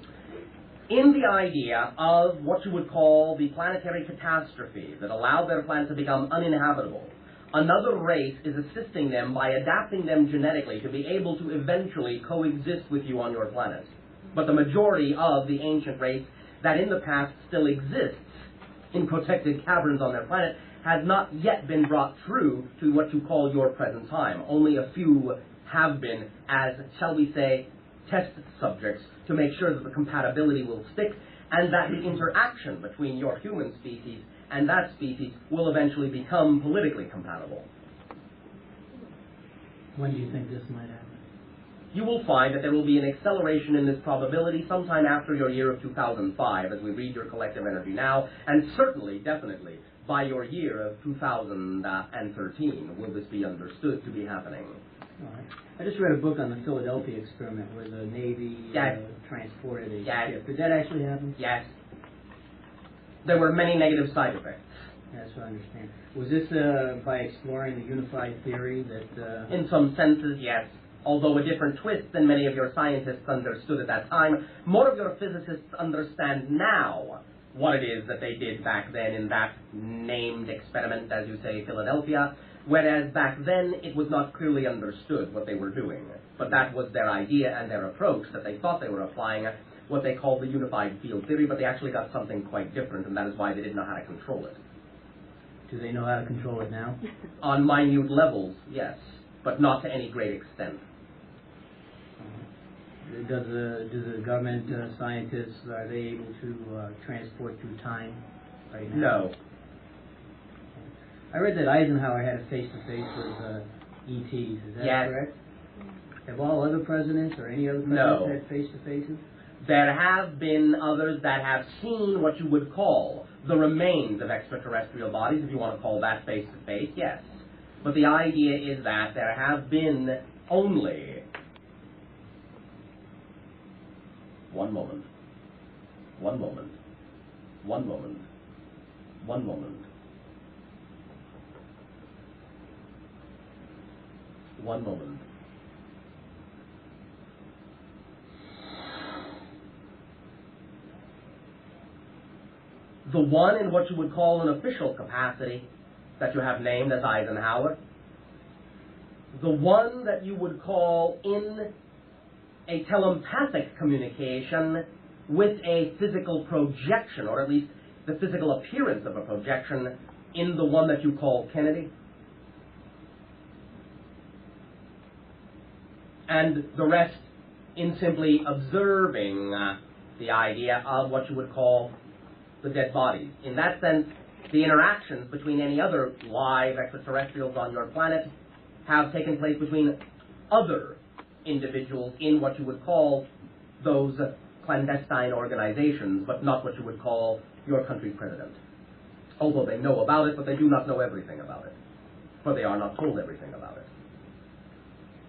In the idea of what you would call the planetary catastrophe that allowed their planet to become uninhabitable, another race is assisting them by adapting them genetically to be able to eventually coexist with you on your planet. But the majority of the ancient race that in the past still exists in protected caverns on their planet has not yet been brought through to what you call your present time. Only a few have been as, shall we say, test subjects to make sure that the compatibility will stick and that the interaction between your human species and that species will eventually become politically compatible. When do you think this might happen? You will find that there will be an acceleration in this probability sometime after your year of 2005 as we read your collective energy now, and certainly, definitely, by your year of 2013 will this be understood to be happening. All right. I just read a book on the Philadelphia experiment where the Navy transported a ship. Did that actually happen? Yes. There were many negative side effects. That's what I understand. Was this by exploring the unified theory that... In some senses, yes. Although a different twist than many of your scientists understood at that time, more of your physicists understand now what it is that they did back then in that named experiment, as you say, Philadelphia, whereas back then it was not clearly understood what they were doing. But that was their idea and their approach, that they thought they were applying what they called the unified field theory, but they actually got something quite different, and that is why they didn't know how to control it. Do they know how to control it now? On minute levels, yes, but not to any great extent. Does the government scientists, are they able to transport through time right now? No. I read that Eisenhower had a face-to-face with ETs. Is that correct? Have all other presidents or any other presidents had face-to-faces? There have been others that have seen what you would call the remains of extraterrestrial bodies, if you want to call that face-to-face, yes. But the idea is that there have been only... One moment. One moment. One moment. One moment. One moment. The one in what you would call an official capacity that you have named as Eisenhower the one that you would call in a telepathic communication with a physical projection, or at least the physical appearance of a projection in the one that you call Kennedy. And the rest in simply observing the idea of what you would call the dead bodies. In that sense, the interactions between any other live extraterrestrials on your planet have taken place between other individuals in what you would call those clandestine organizations, but not what you would call your country's president. Although they know about it, but they do not know everything about it, for they are not told everything about it.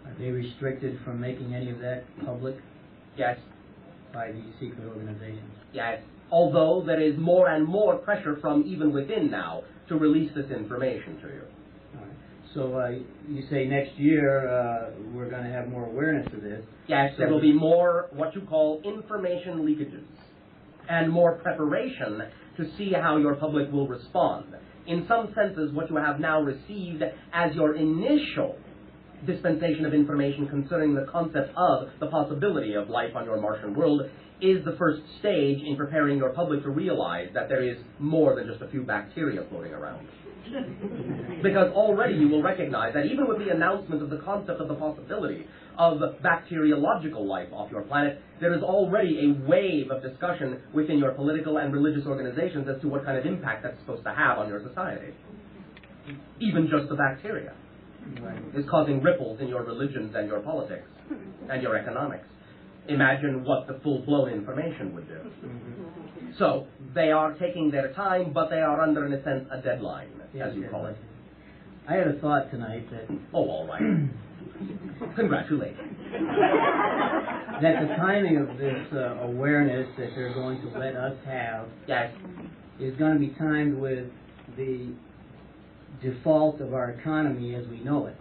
Are they restricted from making any of that public? Yes. By these secret organizations? Yes. Although there is more and more pressure from even within now to release this information to you. All right. So you say next year we're going to have more awareness of this. Yes, so there will be more what you call information leakages and more preparation to see how your public will respond. In some senses, what you have now received as your initial dispensation of information concerning the concept of the possibility of life on your Martian world is the first stage in preparing your public to realize that there is more than just a few bacteria floating around. Because already you will recognize that even with the announcement of the concept of the possibility of bacteriological life off your planet, there is already a wave of discussion within your political and religious organizations as to what kind of impact that's supposed to have on your society. Even just the bacteria is causing ripples in your religions and your politics and your economics. Imagine what the full-blown information would do. So, they are taking their time, but they are under, in a sense, a deadline, as you call it. I had a thought tonight that... Oh, all right. Congratulations. That the timing of this awareness that they're going to let us have yes. is going to be timed with the default of our economy as we know it,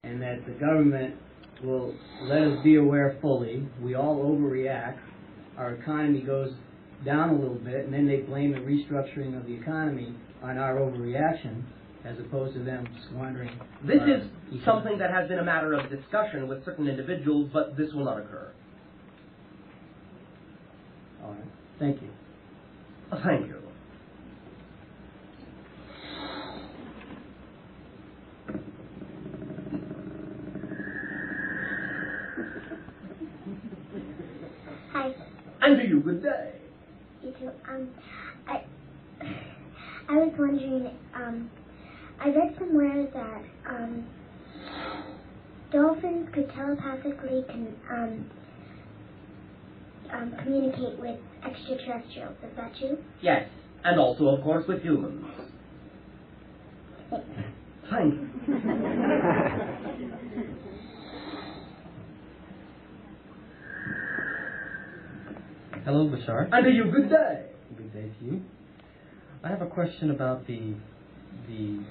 and that the government will let us be aware fully. We all overreact. Our economy goes down a little bit, and then they blame the restructuring of the economy on our overreaction, as opposed to them squandering. This is something that has been a matter of discussion with certain individuals, but this will not occur. All right. Thank you. Thank you. Hi. And to you, good day. You too. I was wondering, I read somewhere that dolphins could telepathically communicate with extraterrestrials. Is that true? Yes, and also, of course, with humans. Thank you. Hello, Bashar. And to you, good day. Good day to you. I have a question about the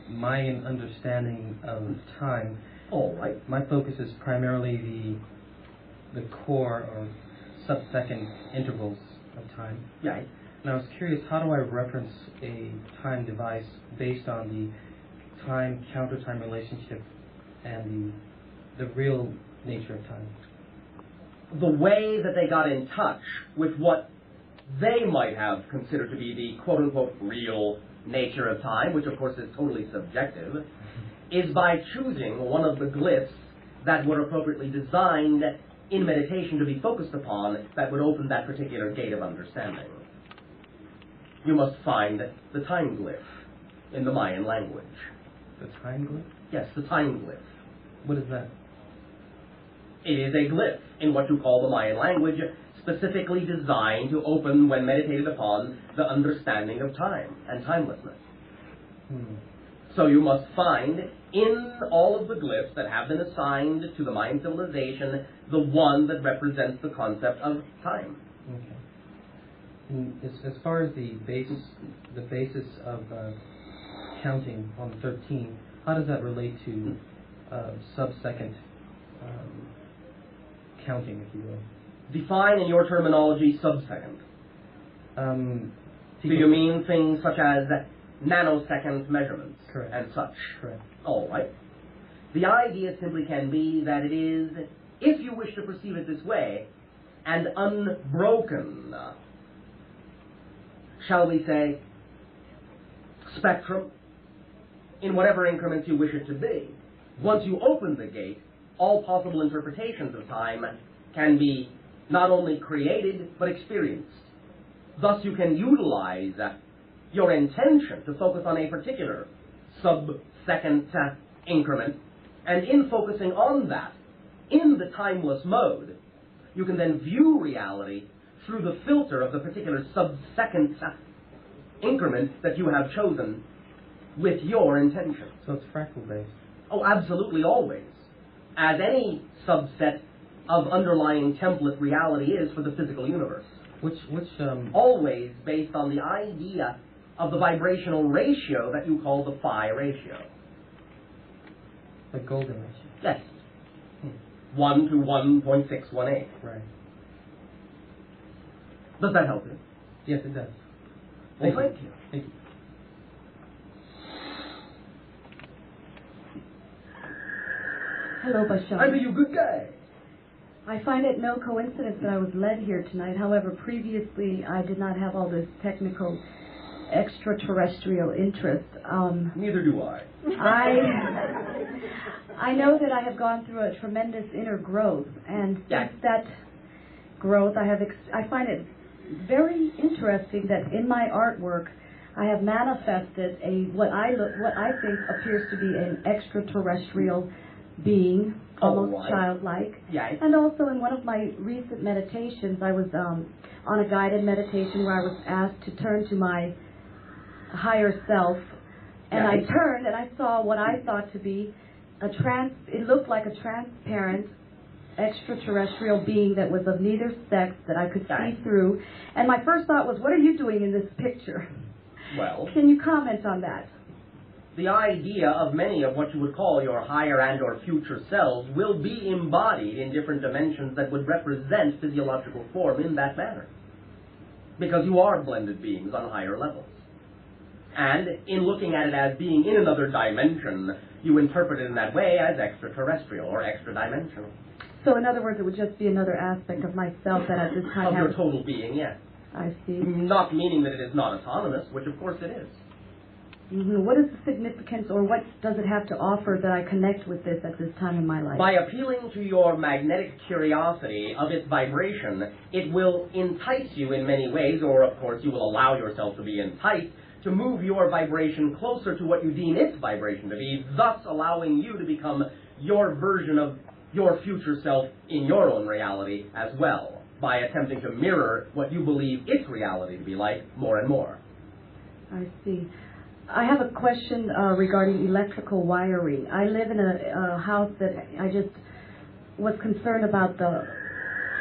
Mayan understanding of time. All right. My focus is primarily the core or sub-second intervals of time. Yes. And I was curious, how do I reference a time device based on the time counter-time relationship and the real nature of time? The way that they got in touch with what they might have considered to be the quote-unquote real nature of time, which of course is totally subjective, is by choosing one of the glyphs that were appropriately designed in meditation to be focused upon that would open that particular gate of understanding. You must find the time glyph in the Mayan language. The time glyph? Yes, the time glyph. What is that? It is a glyph in what you call the Mayan language, specifically designed to open, when meditated upon, the understanding of time and timelessness. So you must find, in all of the glyphs that have been assigned to the Mayan civilization, the one that represents the concept of time. Okay. And as far as the basis of counting on the 13, how does that relate to sub-second counting, if you will? Define in your terminology sub-second. Do you mean things such as nanosecond measurements? Correct. And such? Correct. All right. The idea simply can be that it is, if you wish to perceive it this way, an unbroken, shall we say, spectrum, in whatever increments you wish it to be. Once you open the gate, all possible interpretations of time can be not only created, but experienced. Thus you can utilize your intention to focus on a particular sub-second increment, and in focusing on that, in the timeless mode, you can then view reality through the filter of the particular sub-second increment that you have chosen with your intention. So it's fractal-based. Oh, absolutely, always. As any subset of underlying template reality is for the physical universe. Always based on the idea of the vibrational ratio that you call the phi ratio. The golden ratio. Yes. 1 to 1.618. Right. Does that help you? Yes, it does. Well, thank you. Thank you. Hello, Bashar. I'm a good guy. I find it no coincidence that I was led here tonight. However, previously I did not have all this technical extraterrestrial interest. Neither do I. I know that I have gone through a tremendous inner growth, and Yes. since that growth, I find it very interesting that in my artwork I have manifested what I think appears to be an extraterrestrial being, almost right. childlike. Yes. And also in one of my recent meditations, I was on a guided meditation where I was asked to turn to my higher self, and I Yes. turned and I saw what I thought to be it looked like a transparent extraterrestrial being that was of neither sex that I could see through. And my first thought was, what are you doing in this picture? Well, Can you comment on that? the idea of many of what you would call your higher and or future selves will be embodied in different dimensions that would represent physiological form in that manner. Because you are blended beings on higher levels. And in looking at it as being in another dimension, you interpret it in that way as extraterrestrial or extra-dimensional. So in other words, it would just be another aspect of myself that at this time Of your total being, yes. I see. Not meaning that it is not autonomous, which of course it is. What is the significance, or what does it have to offer that I connect with this at this time in my life? By appealing to your magnetic curiosity of its vibration, it will entice you in many ways, or of course you will allow yourself to be enticed, to move your vibration closer to what you deem its vibration to be, thus allowing you to become your version of your future self in your own reality as well, by attempting to mirror what you believe its reality to be like more and more. I see. I have a question regarding electrical wiring. I live in a house that I just was concerned about the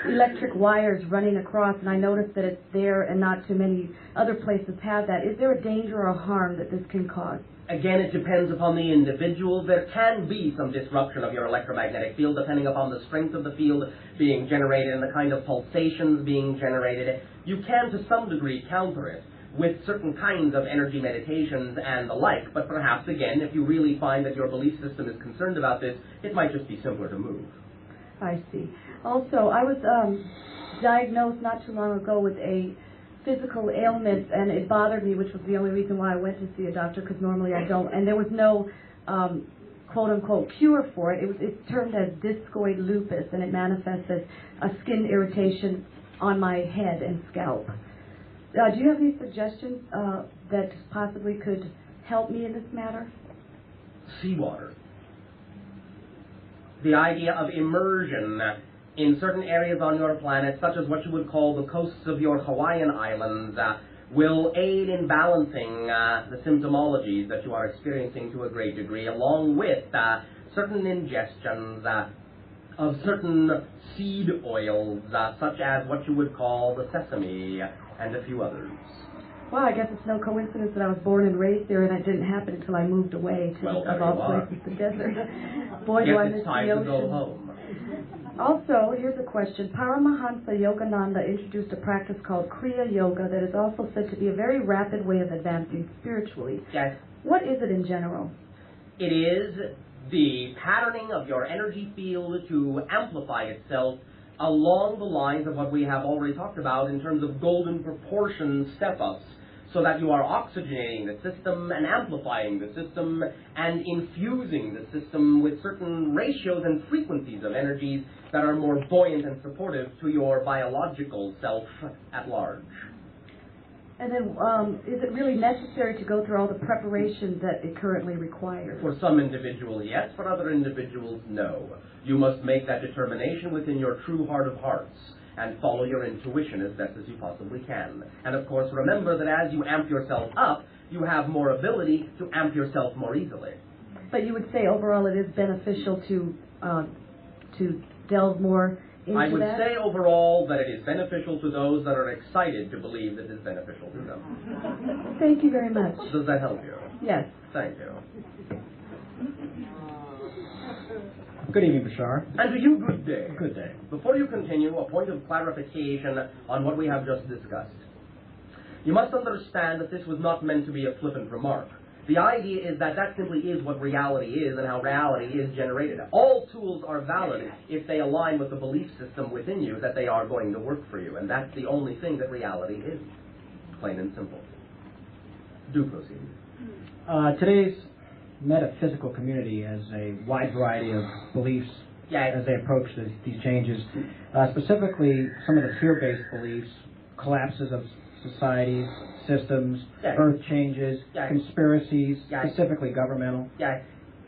electric wires running across, and I noticed that it's there and not too many other places have that. Is there a danger or harm that this can cause? Again, it depends upon the individual. There can be some disruption of your electromagnetic field depending upon the strength of the field being generated and the kind of pulsations being generated. You can, to some degree, counter it with certain kinds of energy meditations and the like, but perhaps, again, if you really find that your belief system is concerned about this, it might just be simpler to move. I see. Also, I was diagnosed not too long ago with a physical ailment, and it bothered me, which was the only reason why I went to see a doctor, because normally I don't. And there was no quote-unquote cure for it. It's termed as discoid lupus, and it manifests as a skin irritation on my head and scalp. Do you have any suggestions that possibly could help me in this matter? Seawater. The idea of immersion in certain areas on your planet, such as what you would call the coasts of your Hawaiian islands, will aid in balancing the symptomologies that you are experiencing to a great degree, along with certain ingestions of certain seed oils, such as what you would call the sesame and a few others. Well, I guess it's no coincidence that I was born and raised there, and it didn't happen until I moved away to, of all places, the desert. Boy, do I miss the ocean. Yes, it's time to go home. Also, here's a question. Paramahansa Yogananda introduced a practice called Kriya Yoga that is also said to be a very rapid way of advancing spiritually. Yes. What is it in general? It is the patterning of your energy field to amplify itself along the lines of what we have already talked about in terms of golden proportion step-ups, so that you are oxygenating the system and amplifying the system and infusing the system with certain ratios and frequencies of energies that are more buoyant and supportive to your biological self at large. And then, is it really necessary to go through all the preparation that it currently requires? For some individuals, yes. For other individuals, no. You must make that determination within your true heart of hearts and follow your intuition as best as you possibly can. And of course, remember that as you amp yourself up, you have more ability to amp yourself more easily. But you would say overall it is beneficial to delve more into I would that? say overall that it is beneficial to those that are excited to believe that it is beneficial to them. Thank you very much. Does that help you? Yes. Thank you. Good evening, Bashar. And to you, good day. Good day. Before you continue, a point of clarification on what we have just discussed. You must understand that this was not meant to be a flippant remark. The idea is that that simply is what reality is and how reality is generated. All tools are valid if they align with the belief system within you that they are going to work for you, and that's the only thing that reality is. Plain and simple. Do proceed. Today's metaphysical community has a wide variety of beliefs as they approach these changes. Specifically, some of the fear-based beliefs, collapses of societies, systems, earth changes, conspiracies, specifically governmental.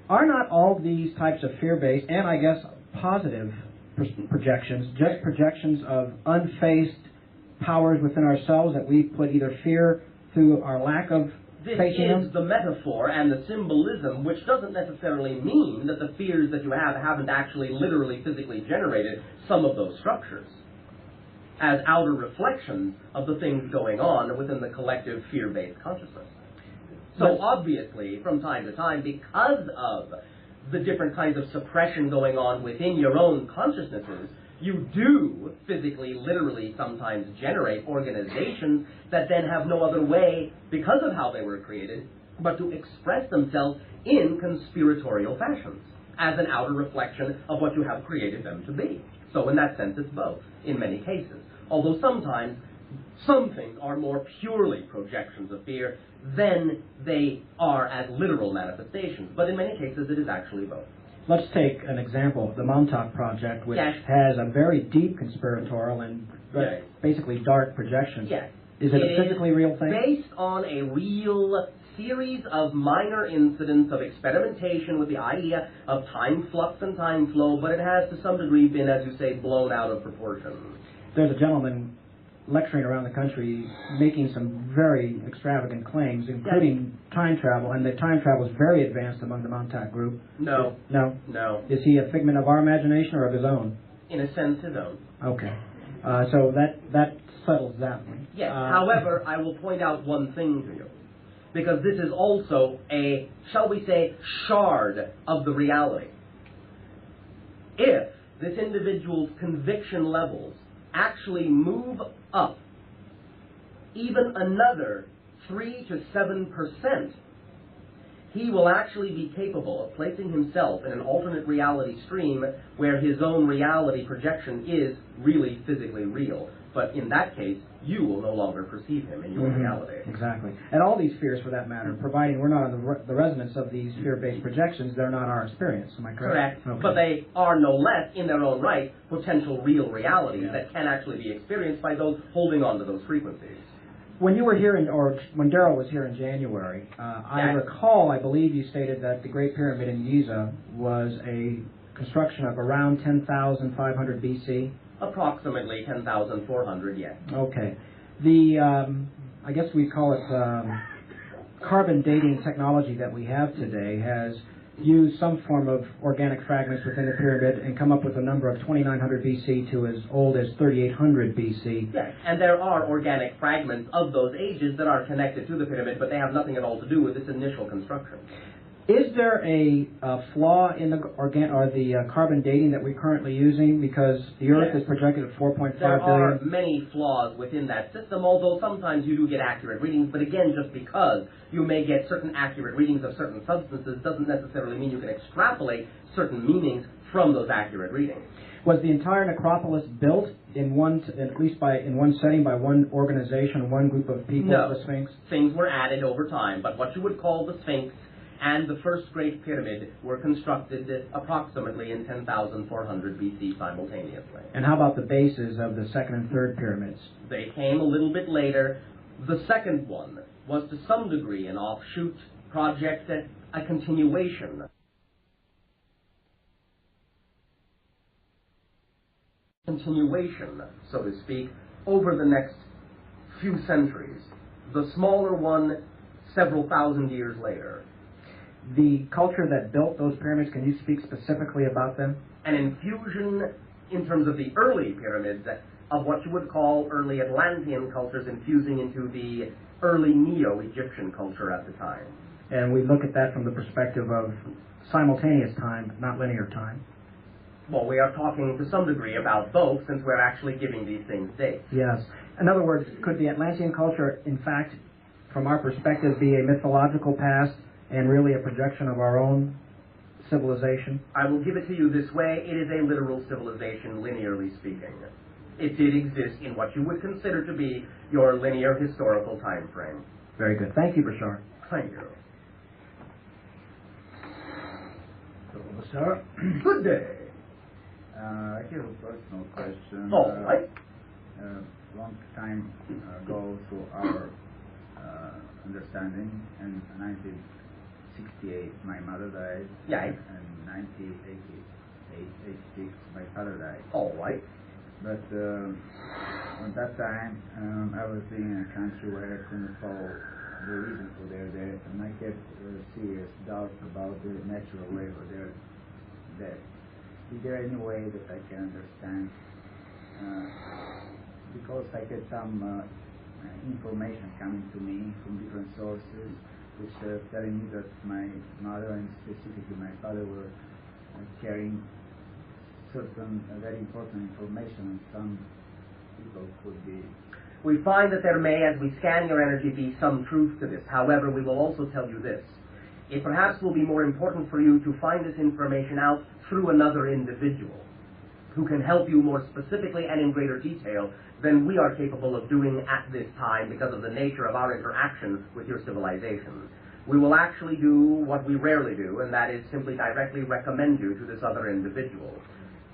Are not all these types of fear-based and, I guess, positive projections just projections of unfaced powers within ourselves that we put either fear through our lack of This facing is them? the metaphor and the symbolism, which doesn't necessarily mean that the fears that you have haven't actually literally physically generated some of those structures as outer reflections of the things going on within the collective fear-based consciousness. So obviously, from time to time, because of the different kinds of suppression going on within your own consciousnesses, you do physically, literally, sometimes generate organizations that then have no other way, because of how they were created, but to express themselves in conspiratorial fashions, as an outer reflection of what you have created them to be. So in that sense, it's both, in many cases. Although sometimes some things are more purely projections of fear than they are as literal manifestations. But in many cases, it is actually both. Let's take an example, the Montauk Project, which has a very deep conspiratorial and basically dark projections. Is it a physically real thing? Based on a real series of minor incidents of experimentation with the idea of time flux and time flow, but it has to some degree been, as you say, blown out of proportion. There's a gentleman lecturing around the country making some very extravagant claims, including time travel, and the time travel is very advanced among the Montauk group. No. No? No. Is he a figment of our imagination or of his own? In a sense, his own. Okay. So that settles that one. Yes. However, I will point out one thing to you, because this is also a, shall we say, shard of the reality. If this individual's conviction levels actually move up even another 3 to 7%, he will actually be capable of placing himself in an alternate reality stream where his own reality projection is really physically real. But in that case, you will no longer perceive him in your reality. Exactly. And all these fears, for that matter, providing we're not on the resonance of these fear-based projections, they're not our experience. Am I correct? Correct. Okay. But they are no less, in their own right, potential real realities that can actually be experienced by those holding on to those frequencies. When you were here, or when Daryl was here in January, I recall, I believe you stated that the Great Pyramid in Giza was a construction of around 10,500 BC. Approximately 10,400, yes. Okay. I guess we call it carbon dating technology that we have today has used some form of organic fragments within the pyramid and come up with a number of 2,900 BC to as old as 3,800 BC. Yes, and there are organic fragments of those ages that are connected to the pyramid, but they have nothing at all to do with its initial construction. Is there a flaw in the carbon dating that we're currently using? Because the Earth is projected at 4.5 billion. There are many flaws within that system, although sometimes you do get accurate readings. But again, just because you may get certain accurate readings of certain substances doesn't necessarily mean you can extrapolate certain meanings from those accurate readings. Was the entire necropolis built in one setting by one organization, one group of people? No. The Sphinx? Things were added over time, but what you would call the Sphinx and the first Great Pyramid were constructed approximately in 10,400 BC simultaneously. And how about the bases of the second and third pyramids? They came a little bit later. The second one was to some degree an offshoot project, a continuation. So to speak, over the next few centuries. The smaller one, several thousand years later. The culture that built those pyramids, can you speak specifically about them? An infusion, in terms of the early pyramids, of what you would call early Atlantean cultures infusing into the early Neo-Egyptian culture at the time. And we look at that from the perspective of simultaneous time, not linear time. Well, we are talking to some degree about both, since we're actually giving these things dates. Yes. In other words, could the Atlantean culture, in fact, from our perspective, be a mythological past and really a projection of our own civilization? I will give it to you this way. It is a literal civilization, linearly speaking. It did exist in what you would consider to be your linear historical time frame. Very good. Thank you, Bashar. Thank you. So, Bashar, good day. I have a personal question. All right. Long time ago, to our understanding, in 1968, my mother died. Yeah. And 1986, my father died. All right. But at that time, I was living in a country where I couldn't follow the reason for their death, and I kept serious doubts about the natural way of their death. Is there any way that I can understand? Because I get some information coming to me from different sources, which are telling me that my mother and specifically my father were carrying certain very important information, and some people could be. We find that there may, as we scan your energy, be some truth to this. However, we will also tell you this. It perhaps will be more important for you to find this information out through another individual who can help you more specifically and in greater detail than we are capable of doing at this time because of the nature of our interaction with your civilization. We will actually do what we rarely do, and that is simply directly recommend you to this other individual.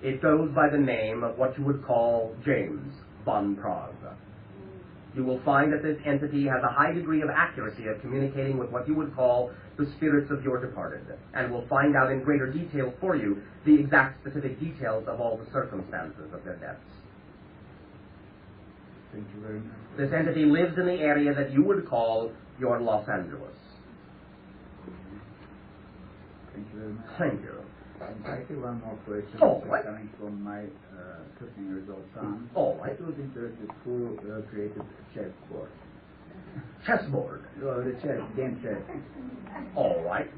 It goes by the name of what you would call James von Prague. You will find that this entity has a high degree of accuracy of communicating with what you would call the spirits of your departed, and will find out in greater detail for you the exact specific details of all the circumstances of their deaths. Thank you very much. This entity lives in the area that you would call your Los Angeles. Thank you very much. Thank you. I have one more question. Oh, right. Coming from my 13-year-old son. All right. He was interested who created a chessboard. Chessboard. The game chess. All right.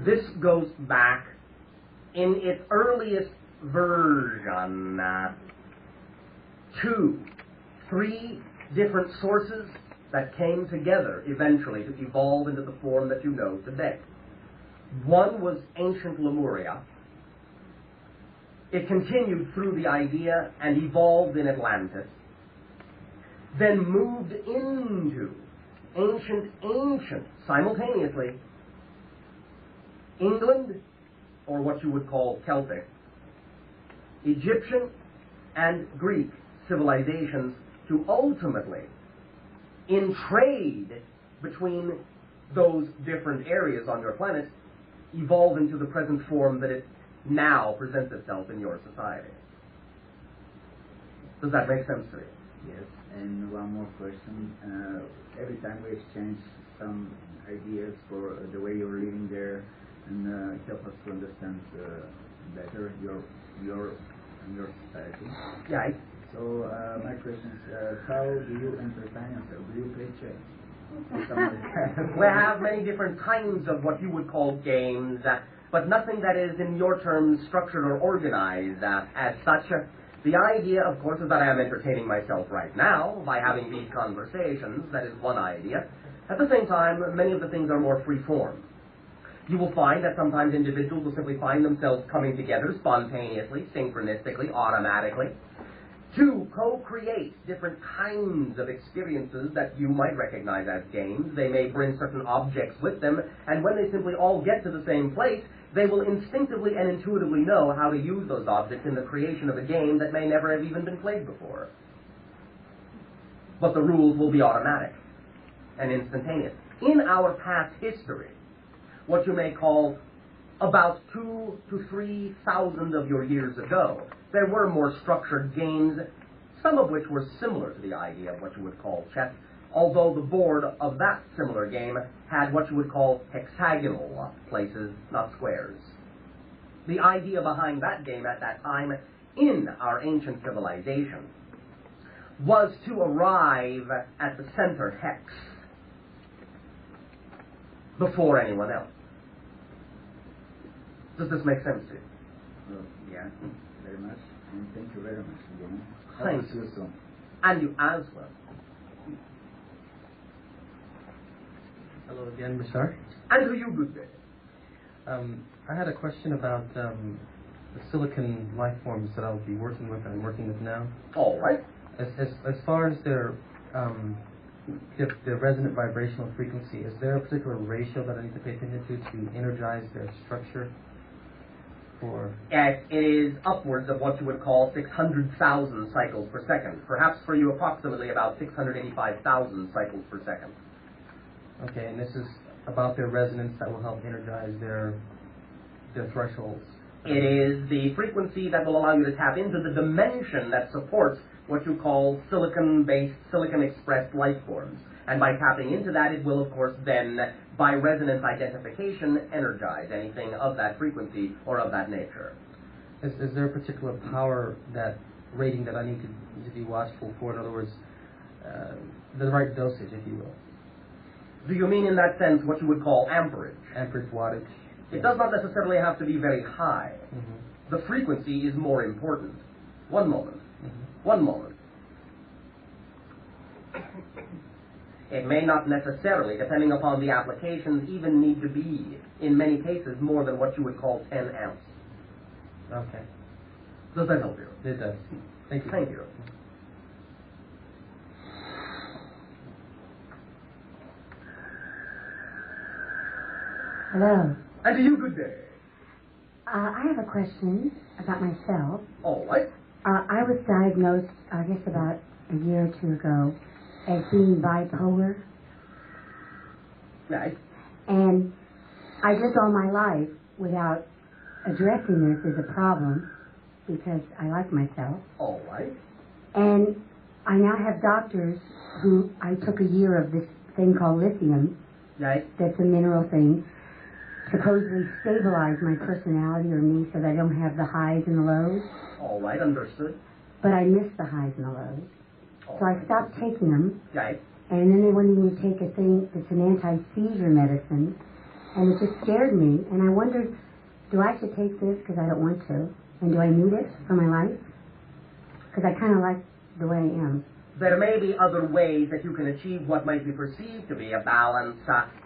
This goes back in its earliest version to 3 different sources that came together eventually to evolve into the form that you know today. One was ancient Lemuria. It continued through the idea and evolved in Atlantis, then moved into ancient, simultaneously, England, or what you would call Celtic, Egyptian, and Greek civilizations to ultimately, in trade between those different areas on your planet, evolve into the present form that it now presents itself in your society. Does that make sense to you? Yes, and one more question. Every time we exchange some ideas for the way you're living there, and help us to understand better your society. Yeah. So my question is, how do you entertain yourself? Do you play chess? We have many different kinds of what you would call games, but nothing that is, in your terms, structured or organized as such. The idea, of course, is that I am entertaining myself right now by having these conversations. That is one idea. At the same time, many of the things are more free-form. You will find that sometimes individuals will simply find themselves coming together spontaneously, synchronistically, automatically, to co-create different kinds of experiences that you might recognize as games. They may bring certain objects with them, and when they simply all get to the same place, they will instinctively and intuitively know how to use those objects in the creation of a game that may never have even been played before. But the rules will be automatic and instantaneous. In our past history, what you may call about 2,000 to 3,000 of your years ago, there were more structured games, some of which were similar to the idea of what you would call chess, although the board of that similar game had what you would call hexagonal places, not squares. The idea behind that game at that time in our ancient civilization was to arrive at the center hex before anyone else. Does this make sense to you? Well, yeah, very much. And thank you very much again. Thank you. So. And you as well. Hello again, Bashar. And to you, good day. I had a question about the silicon life forms that I'll be working with and I'm working with now. All right. As far as their resonant vibrational frequency, is there a particular ratio that I need to pay attention to energize their structure? Or It is upwards of what you would call 600,000 cycles per second. Perhaps for you, approximately about 685,000 cycles per second. Okay, and this is about their resonance that will help energize their thresholds. It is the frequency that will allow you to tap into the dimension that supports what you call silicon-based, silicon-expressed life forms. And by tapping into that, it will, of course, then, by resonance identification, energize anything of that frequency or of that nature. Is there a particular power rating that I need to be watchful for? In other words, the right dosage, if you will. Do you mean in that sense what you would call amperage? Amperage, wattage. It does not necessarily have to be very high. Mm-hmm. The frequency is more important. One moment. Mm-hmm. One moment. It may not necessarily, depending upon the applications, even need to be, in many cases, more than what you would call 10 amps. Okay. Does that help you? It does. Thank you. Thank you. Hello. And to you, good day. I have a question about myself. All right. I was diagnosed, I guess, about a year or two ago as being bipolar. Right. And I lived all my life without addressing this as a problem because I like myself. All right. And I now have doctors who, I took a year of this thing called lithium. Right. That's a mineral thing. Supposedly stabilize my personality or me so that I don't have the highs and the lows. All right, understood. But I miss the highs and the lows. So I stopped taking them. Right. And then they wanted me to take a thing that's an anti-seizure medicine. And it just scared me. And I wondered, do I should take this because I don't want to? And do I need it for my life? Because I kind of like the way I am. There may be other ways that you can achieve what might be perceived to be a balance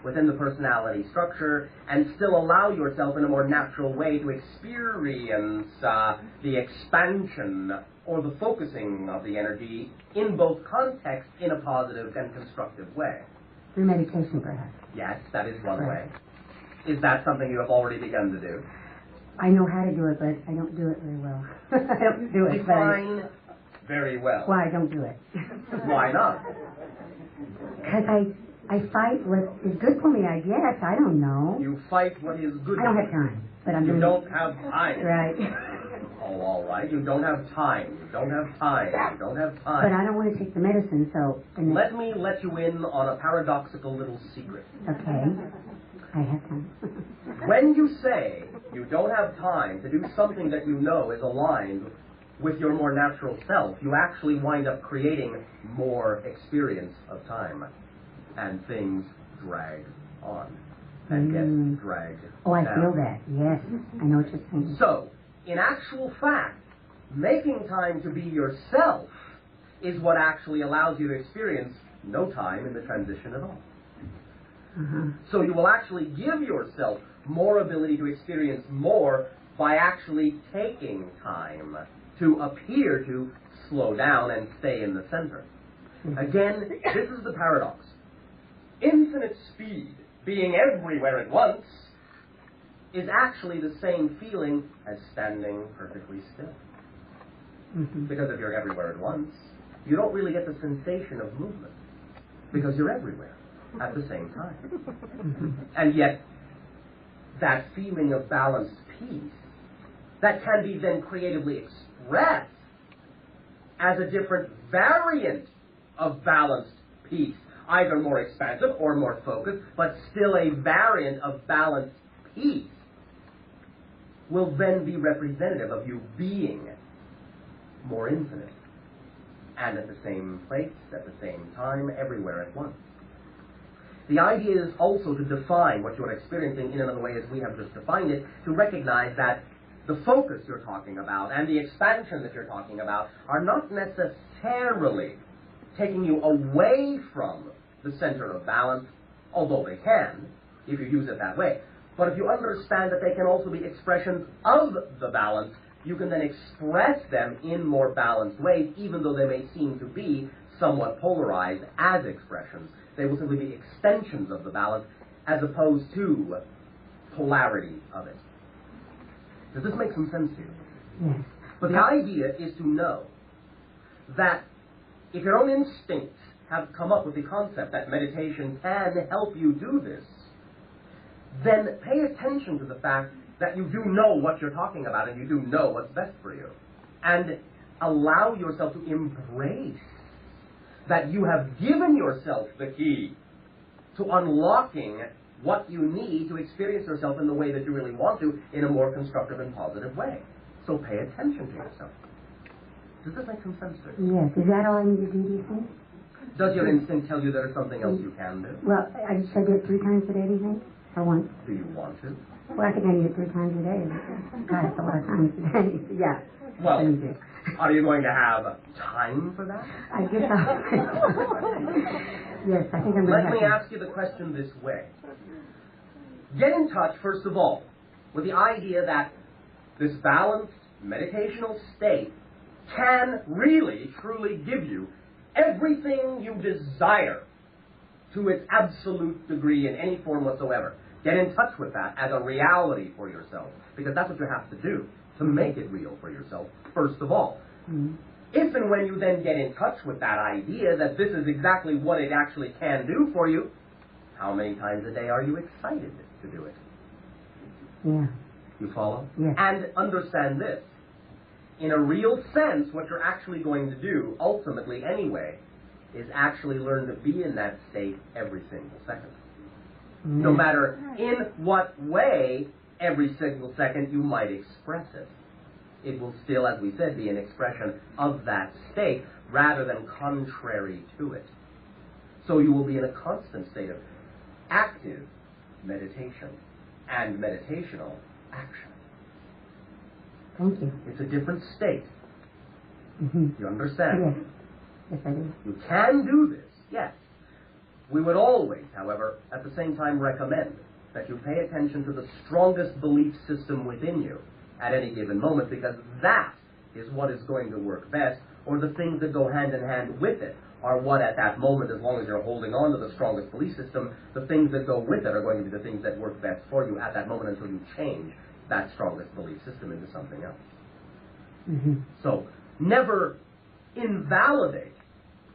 within the personality structure and still allow yourself in a more natural way to experience the expansion or the focusing of the energy in both contexts in a positive and constructive way. Through meditation, perhaps. Yes, that is one Right. way. Is that something you have already begun to do? I know how to do it, but I don't do it very well. I don't do it. Define very well. Why I don't do it? Why not? Because I fight what is good for me, I guess. I don't know. You fight what is good. I don't have time. But I'm You doing don't have time. Right. Oh, all right. You don't have time. You don't have time. You don't have time. But I don't want to take the medicine, so... Let me let you in on a paradoxical little secret. Okay. I have time. When you say you don't have time to do something that you know is aligned with your more natural self, you actually wind up creating more experience of time. and things drag on and get dragged Oh, I down. feel that. Yes, I know what you're saying. So, in actual fact, making time to be yourself is what actually allows you to experience no time in the transition at all. So you will actually give yourself more ability to experience more by actually taking time to appear to slow down and stay in the center. Again, this is the paradox. Infinite speed, being everywhere at once, is actually the same feeling as standing perfectly still. Because if you're everywhere at once, you don't really get the sensation of movement, because you're everywhere at the same time. And yet, that feeling of balanced peace, that can be then creatively expressed as a different variant of balanced peace, either more expansive or more focused, but still a variant of balanced peace, will then be representative of you being more infinite, and at the same place, at the same time, everywhere at once. The idea is also to define what you're experiencing in another way as we have just defined it, to recognize that the focus you're talking about and the expansion that you're talking about are not necessarily taking you away from the center of balance, although they can, if you use it that way. But if you understand that they can also be expressions of the balance, you can then express them in more balanced ways, even though they may seem to be somewhat polarized as expressions. They will simply be extensions of the balance as opposed to polarity of it. Does this make some sense to you? Yes. But the idea is to know that if your own instincts have come up with the concept that meditation can help you do this, then pay attention to the fact that you do know what you're talking about and you do know what's best for you. And allow yourself to embrace that you have given yourself the key to unlocking what you need to experience yourself in the way that you really want to, in a more constructive and positive way. So pay attention to yourself. Does this make some sense to you? Yes. Is that all I need to do, do you think? Does your instinct tell you there's something else you can do? Well, should I do it 3 times a day, do you think? Or once? Do you want to? Well, I think I need it 3 times a day. God, it's a lot of times a day. Yeah. Well, are you going to have time for that? I guess I'll... Yes, I think I'm going to have Let me time. ask you the question this way. Get in touch, first of all, with the idea that this balanced meditational state can really, truly give you everything you desire to its absolute degree in any form whatsoever. Get in touch with that as a reality for yourself, because that's what you have to do to make it real for yourself, first of all. If and when you then get in touch with that idea that this is exactly what it actually can do for you, how many times a day are you excited to do it? Yeah. You follow? Yes. And understand this. In a real sense, what you're actually going to do, ultimately anyway, is actually learn to be in that state every single second. No matter in what way every single second you might express it. It will still, as we said, be an expression of that state rather than contrary to it. So you will be in a constant state of active meditation and meditational action. Thank you. It's a different state. You understand? Yes. Yes, I do. You can do this, yes. We would always, however, at the same time recommend that you pay attention to the strongest belief system within you at any given moment, because that is what is going to work best, or the things that go hand in hand with it are what at that moment, as long as you're holding on to the strongest belief system, the things that go with it are going to be the things that work best for you at that moment until you change that strongest belief system into something else. So never invalidate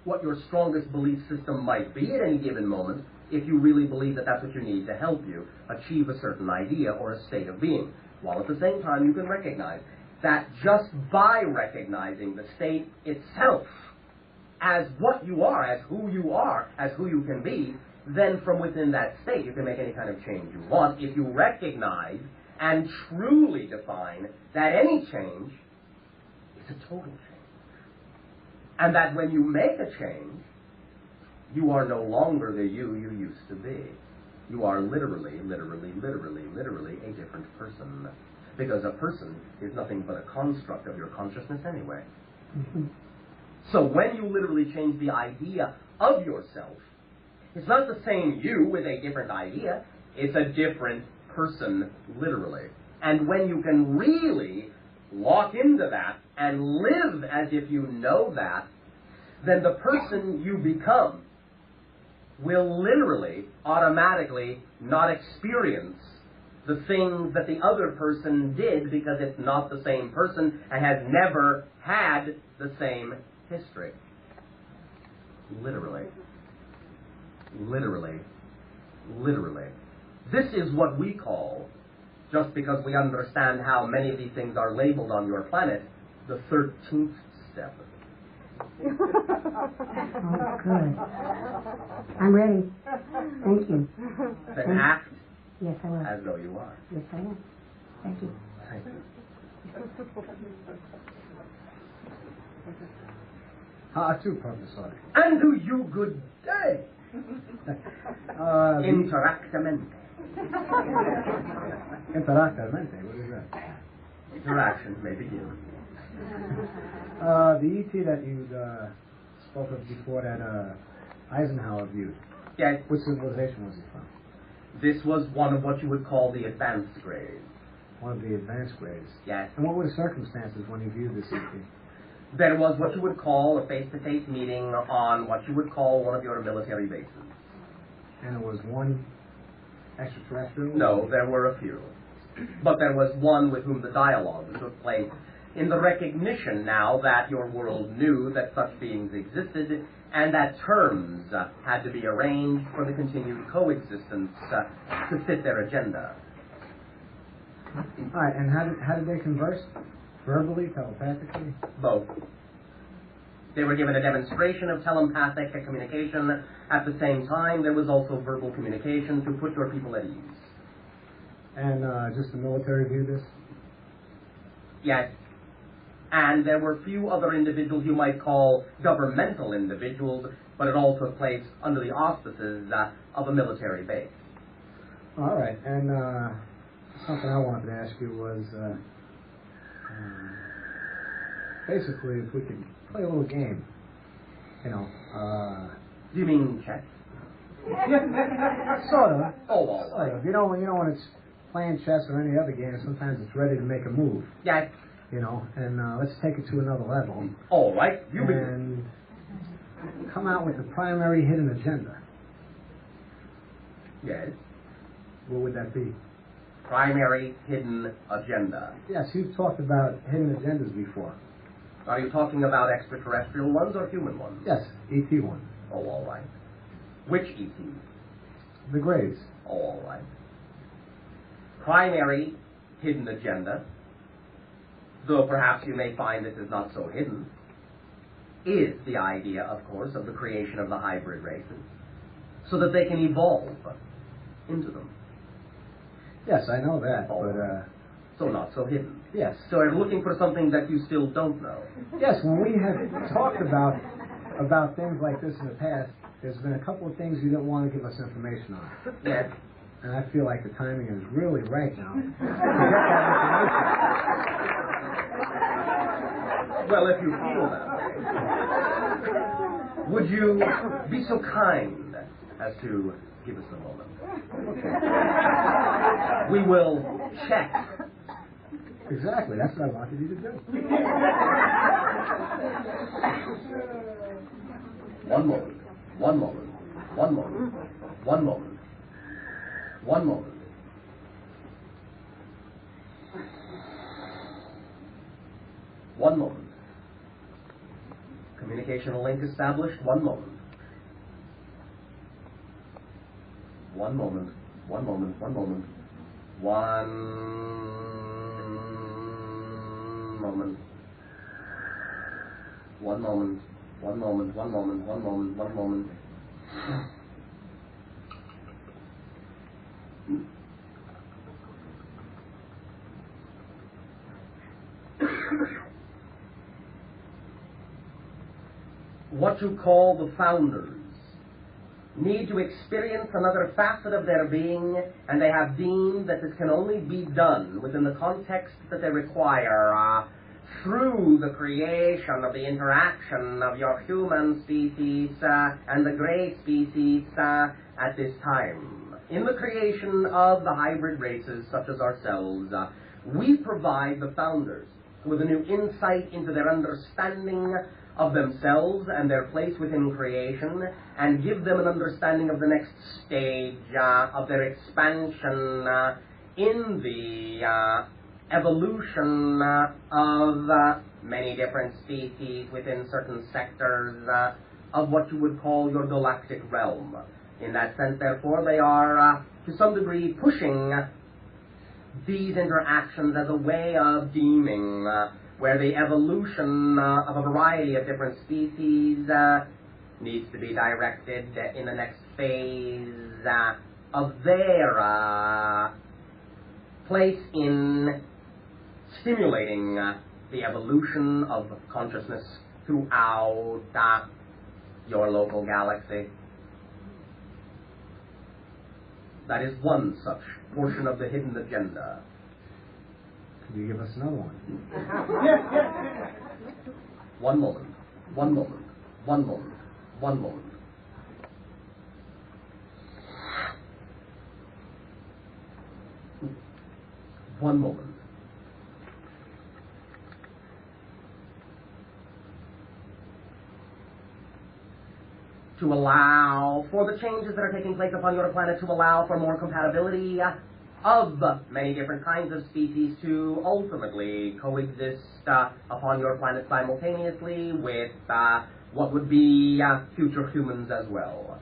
what your strongest belief system might be at any given moment if you really believe that that's what you need to help you achieve a certain idea or a state of being. While at the same time you can recognize that just by recognizing the state itself as what you are, as who you can be, then from within that state you can make any kind of change you want if you recognize and truly define that any change is a total change. And that when you make a change, You are no longer the you used to be. You are literally a different person. Because a person is nothing but a construct of your consciousness anyway. Mm-hmm. So when you literally change the idea of yourself, it's not the same you with a different idea. It's a different person, literally. And when you can really lock into that and live as if you know that, then the person you become will literally, automatically not experience the things that the other person did, because it's not the same person and has never had the same history. Literally. Literally. Literally. This is what we call, just because we understand how many of these things are labeled on your planet, the 13th step. Oh, good. I'm ready. Thank you. Then act Yes, I will. as though you are. Yes, I will. Thank you. Thank you. Two, Professor. And do you good day. Interactamente. Interactamente, what is that? Interactions may begin. The ET that you spoke of before that Eisenhower viewed, Yes, which civilization was he from? this was one of what you would call the advanced grades. One of the advanced grades. Yes. And what were the circumstances when you viewed this ET? There was what you would call a face-to-face meeting on what you would call one of your military bases. And it was one extraterrestrial? No, there were a few. But there was one with whom the dialogue took place in the recognition now that your world knew that such beings existed and that terms had to be arranged for the continued coexistence to fit their agenda. All right, and how did they converse? Verbally, telepathically? Both. They were given a demonstration of telepathic communication. At the same time, there was also verbal communication to put your people at ease. And just the military viewed this? Yes. And there were few other individuals you might call governmental individuals, but it all took place under the auspices of a military base. All right, and something I wanted to ask you was, basically, if we could play a little game, you know. Do you mean chess? Sort of. Oh, all Sort right. of. You know, when it's playing chess or any other game, sometimes it's ready to make a move. Yes. You know, and let's take it to another level. All right. You begin. And come out with the primary hidden agenda. Yes. What would that be? Primary hidden agenda. Yes, you've talked about hidden agendas before. Are you talking about extraterrestrial ones or human ones? Yes, ET one. Oh, all right. Which ET? The Greys. Oh, all right. Primary hidden agenda, though perhaps you may find this is not so hidden, is the idea, of course, of the creation of the hybrid races, so that they can evolve into them. Yes, I know that, Oh. but So not so hidden. yes. So you're looking for something that you still don't know. Yes, when we have talked about things like this in the past, there's been a couple of things you didn't want to give us information on. Yes. And I feel like the timing is really right now to get that information. Well, if you feel that way, would you be so kind as to give us a moment? We will check. Exactly, that's what I wanted you to do. One moment. One moment. One moment. One moment. One moment. One moment. Communication link established. One moment. One moment. One moment. One moment. One moment. One moment. One moment. One moment. One moment. One moment. What you call the founders need to experience another facet of their being, and they have deemed that this can only be done within the context that they require through the creation of the interaction of your human species and the gray species at this time. In the creation of the hybrid races such as ourselves, we provide the founders with a new insight into their understanding of themselves and their place within creation, and give them an understanding of the next stage of their expansion in the evolution of many different species within certain sectors of what you would call your galactic realm. In that sense, therefore, they are to some degree pushing these interactions as a way of deeming where the evolution of a variety of different species needs to be directed in the next phase of their place in stimulating the evolution of consciousness throughout your local galaxy. That is one such portion of the hidden agenda. Can you give us another one? One moment. One moment. One moment. One moment. One moment. To allow for the changes that are taking place upon your planet, to allow for more compatibility of many different kinds of species to ultimately coexist upon your planet simultaneously with what would be future humans as well.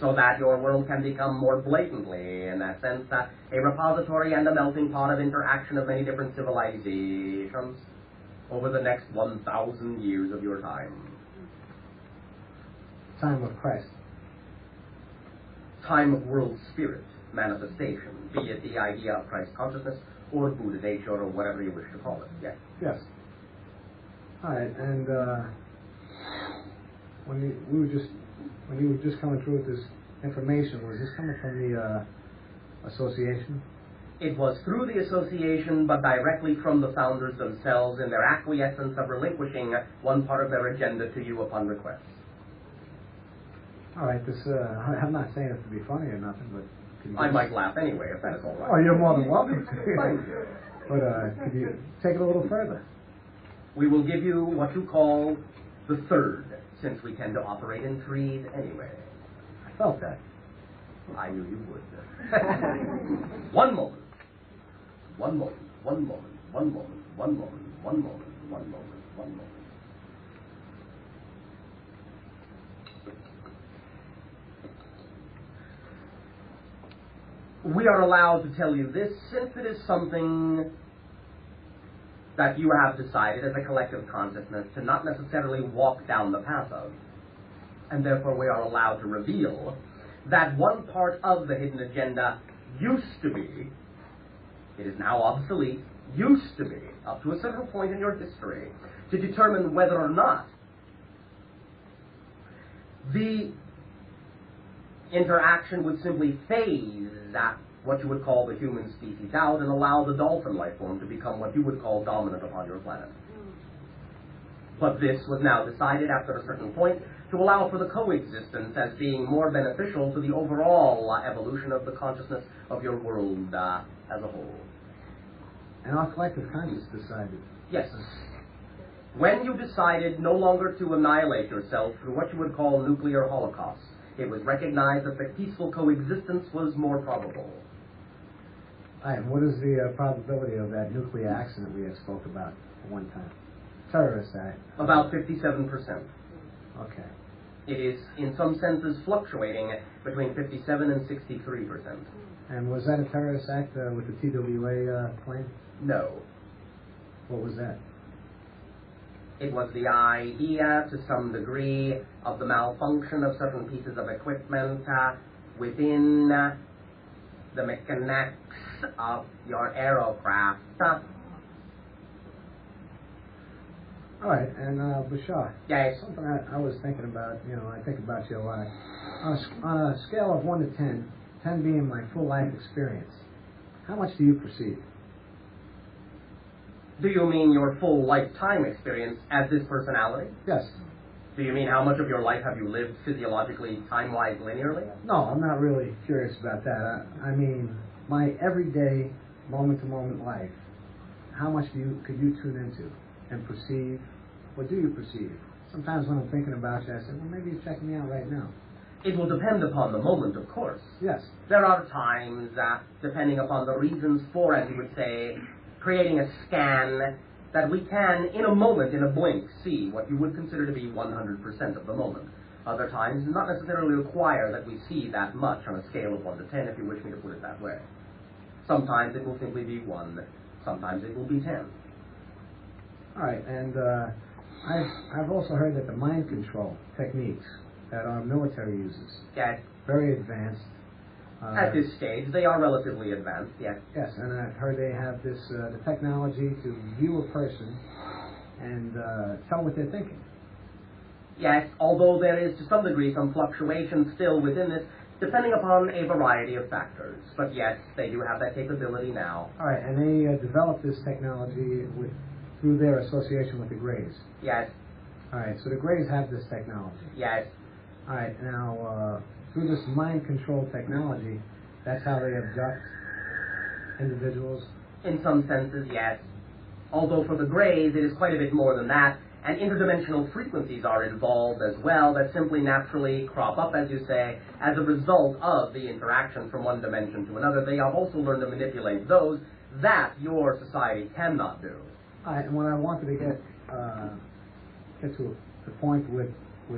So that your world can become more blatantly, in that sense, a repository and a melting pot of interaction of many different civilizations over the next 1,000 years of your time. Time of Christ. Time of world spirit manifestation, be it the idea of Christ consciousness or Buddha nature or whatever you wish to call it. Yes. Yes. All right, and when you were just coming through with this information, was this coming from the association? It was through the association, but directly from the founders themselves in their acquiescence of relinquishing one part of their agenda to you upon request. All right, this I'm not saying it to be funny or nothing, but I might laugh anyway if that's all right. Oh, you're more than welcome to. Thank you. But could you take it a little further? We will give you what you call the third, since we tend to operate in threes anyway. I felt that. I knew you would. One moment. One moment. One moment. One moment. One moment. One moment. One moment. One moment. We are allowed to tell you this since it is something that you have decided as a collective consciousness to not necessarily walk down the path of. And therefore we are allowed to reveal that one part of the hidden agenda used to be, it is now obsolete, used to be, up to a certain point in your history, to determine whether or not the interaction would simply phase what you would call the human species out and allow the dolphin life form to become what you would call dominant upon your planet. But this was now decided after a certain point to allow for the coexistence as being more beneficial to the overall evolution of the consciousness of your world as a whole. And our collective consciousness decided. Yes. When you decided no longer to annihilate yourself through what you would call nuclear holocausts, it was recognized that the peaceful coexistence was more probable. And what is the probability of that nuclear accident we had spoke about at one time? Terrorist act. About 57%. Okay. It is, in some senses, fluctuating between 57 and 63%. And was that a terrorist act with the TWA plane? No. What was that? It was the idea, to some degree, of the malfunction of certain pieces of equipment within the mechanics of your aerocraft, All right, and Bashar. Yes. Something I was thinking about, I think about you a lot. On a scale of 1 to 10, 10 being my full life experience, how much do you perceive? Do you mean your full lifetime experience as this personality? Yes. Do you mean how much of your life have you lived physiologically, time-wise, linearly? No, I'm not really curious about that. I mean, my everyday, moment-to-moment life, how much could you tune into and perceive? What do you perceive? Sometimes when I'm thinking about you, I say, well, maybe you're checking me out right now. It will depend upon the moment, of course. Yes. There are times, depending upon the reasons for, as you would say, creating a scan, that we can, in a moment, in a blink, see what you would consider to be 100% of the moment. Other times, not necessarily require that we see that much on a scale of 1 to 10, if you wish me to put it that way. Sometimes it will simply be 1, sometimes it will be 10. All right, and I've also heard that the mind control techniques that our military uses, Yes. very advanced. At this stage, they are relatively advanced, yes. Yes, and I've heard they have the technology to view a person and tell what they're thinking. Yes, although there is to some degree some fluctuation still within this, depending upon a variety of factors. But yes, they do have that capability now. All right, and they developed this technology through their association with the Greys. Yes. All right, so the Greys have this technology. Yes. All right, now through this mind control technology, that's how they abduct individuals? In some senses, yes. Although for the Greys, it is quite a bit more than that, and interdimensional frequencies are involved as well that simply naturally crop up, as you say, as a result of the interaction from one dimension to another. They have also learned to manipulate those that your society cannot do. All right, and what I wanted to get to the point with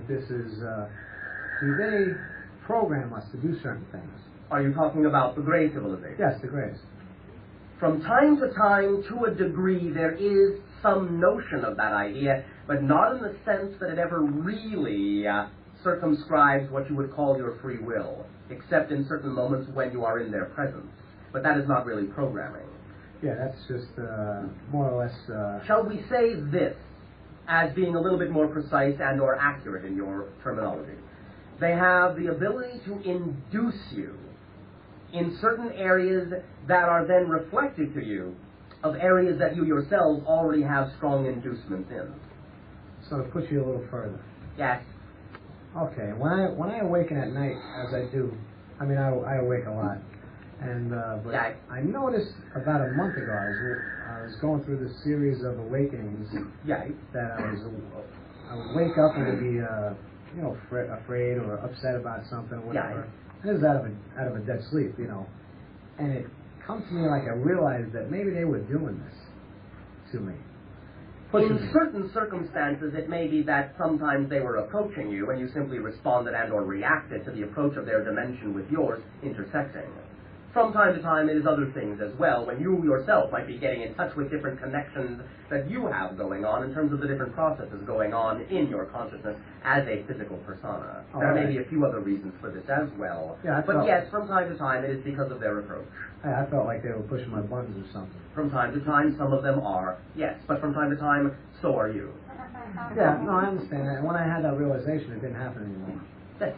this is, do they program us to do certain things? Are you talking about the Grey civilization? Yes, the Greys. From time to time, to a degree, there is some notion of that idea, but not in the sense that it ever really circumscribes what you would call your free will, except in certain moments when you are in their presence. But that is not really programming. Yeah, that's just more or less... Shall we say this, as being a little bit more precise and or accurate in your terminology? They have the ability to induce you in certain areas that are then reflected to you of areas that you yourselves already have strong inducements in. So to push you a little further. Yes. Okay, when I awaken at night, as I do, I mean, I awake a lot, and but yes. I noticed about a month ago, I was going through this series of awakenings yes. that I would wake up and be afraid or upset about something or whatever. Yes. And it was out of a dead sleep, and it comes to me like I realized that maybe they were doing this to me. In certain circumstances, it may be that sometimes they were approaching you and you simply responded and or reacted to the approach of their dimension with yours intersecting. From time to time, it is other things as well, when you yourself might be getting in touch with different connections that you have going on in terms of the different processes going on in your consciousness as a physical persona. There may be a few other reasons for this as well. Yeah, but yes, from time to time, it is because of their approach. I felt like they were pushing my buttons or something. From time to time, some of them are, yes, but from time to time, so are you. Yeah, no, I understand that. And when I had that realization, it didn't happen anymore. Yes.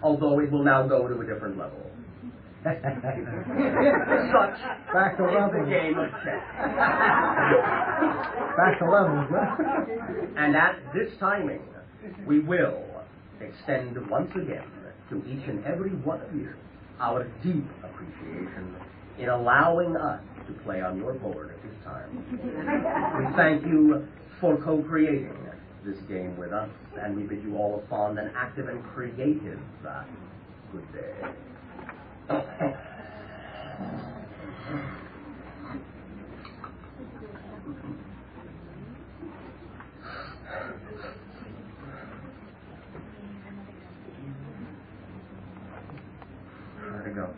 Although it will now go to a different level. Such back to is level. the game of chess. Back to level. And at this timing, we will extend once again to each and every one of you our deep appreciation in allowing us to play on your board at this time. We thank you for co-creating this game with us, and we bid you all a fond and active and creative good day. There we go.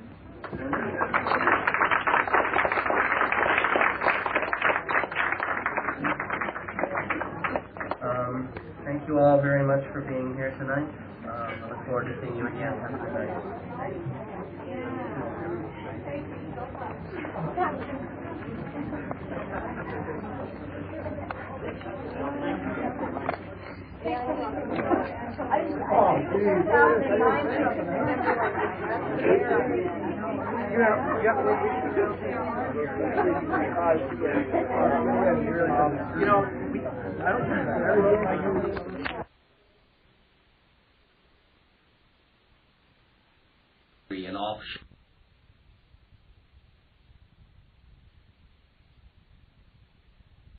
Thank you all very much for being here tonight. I look forward to seeing you again. Have a good night. An offshore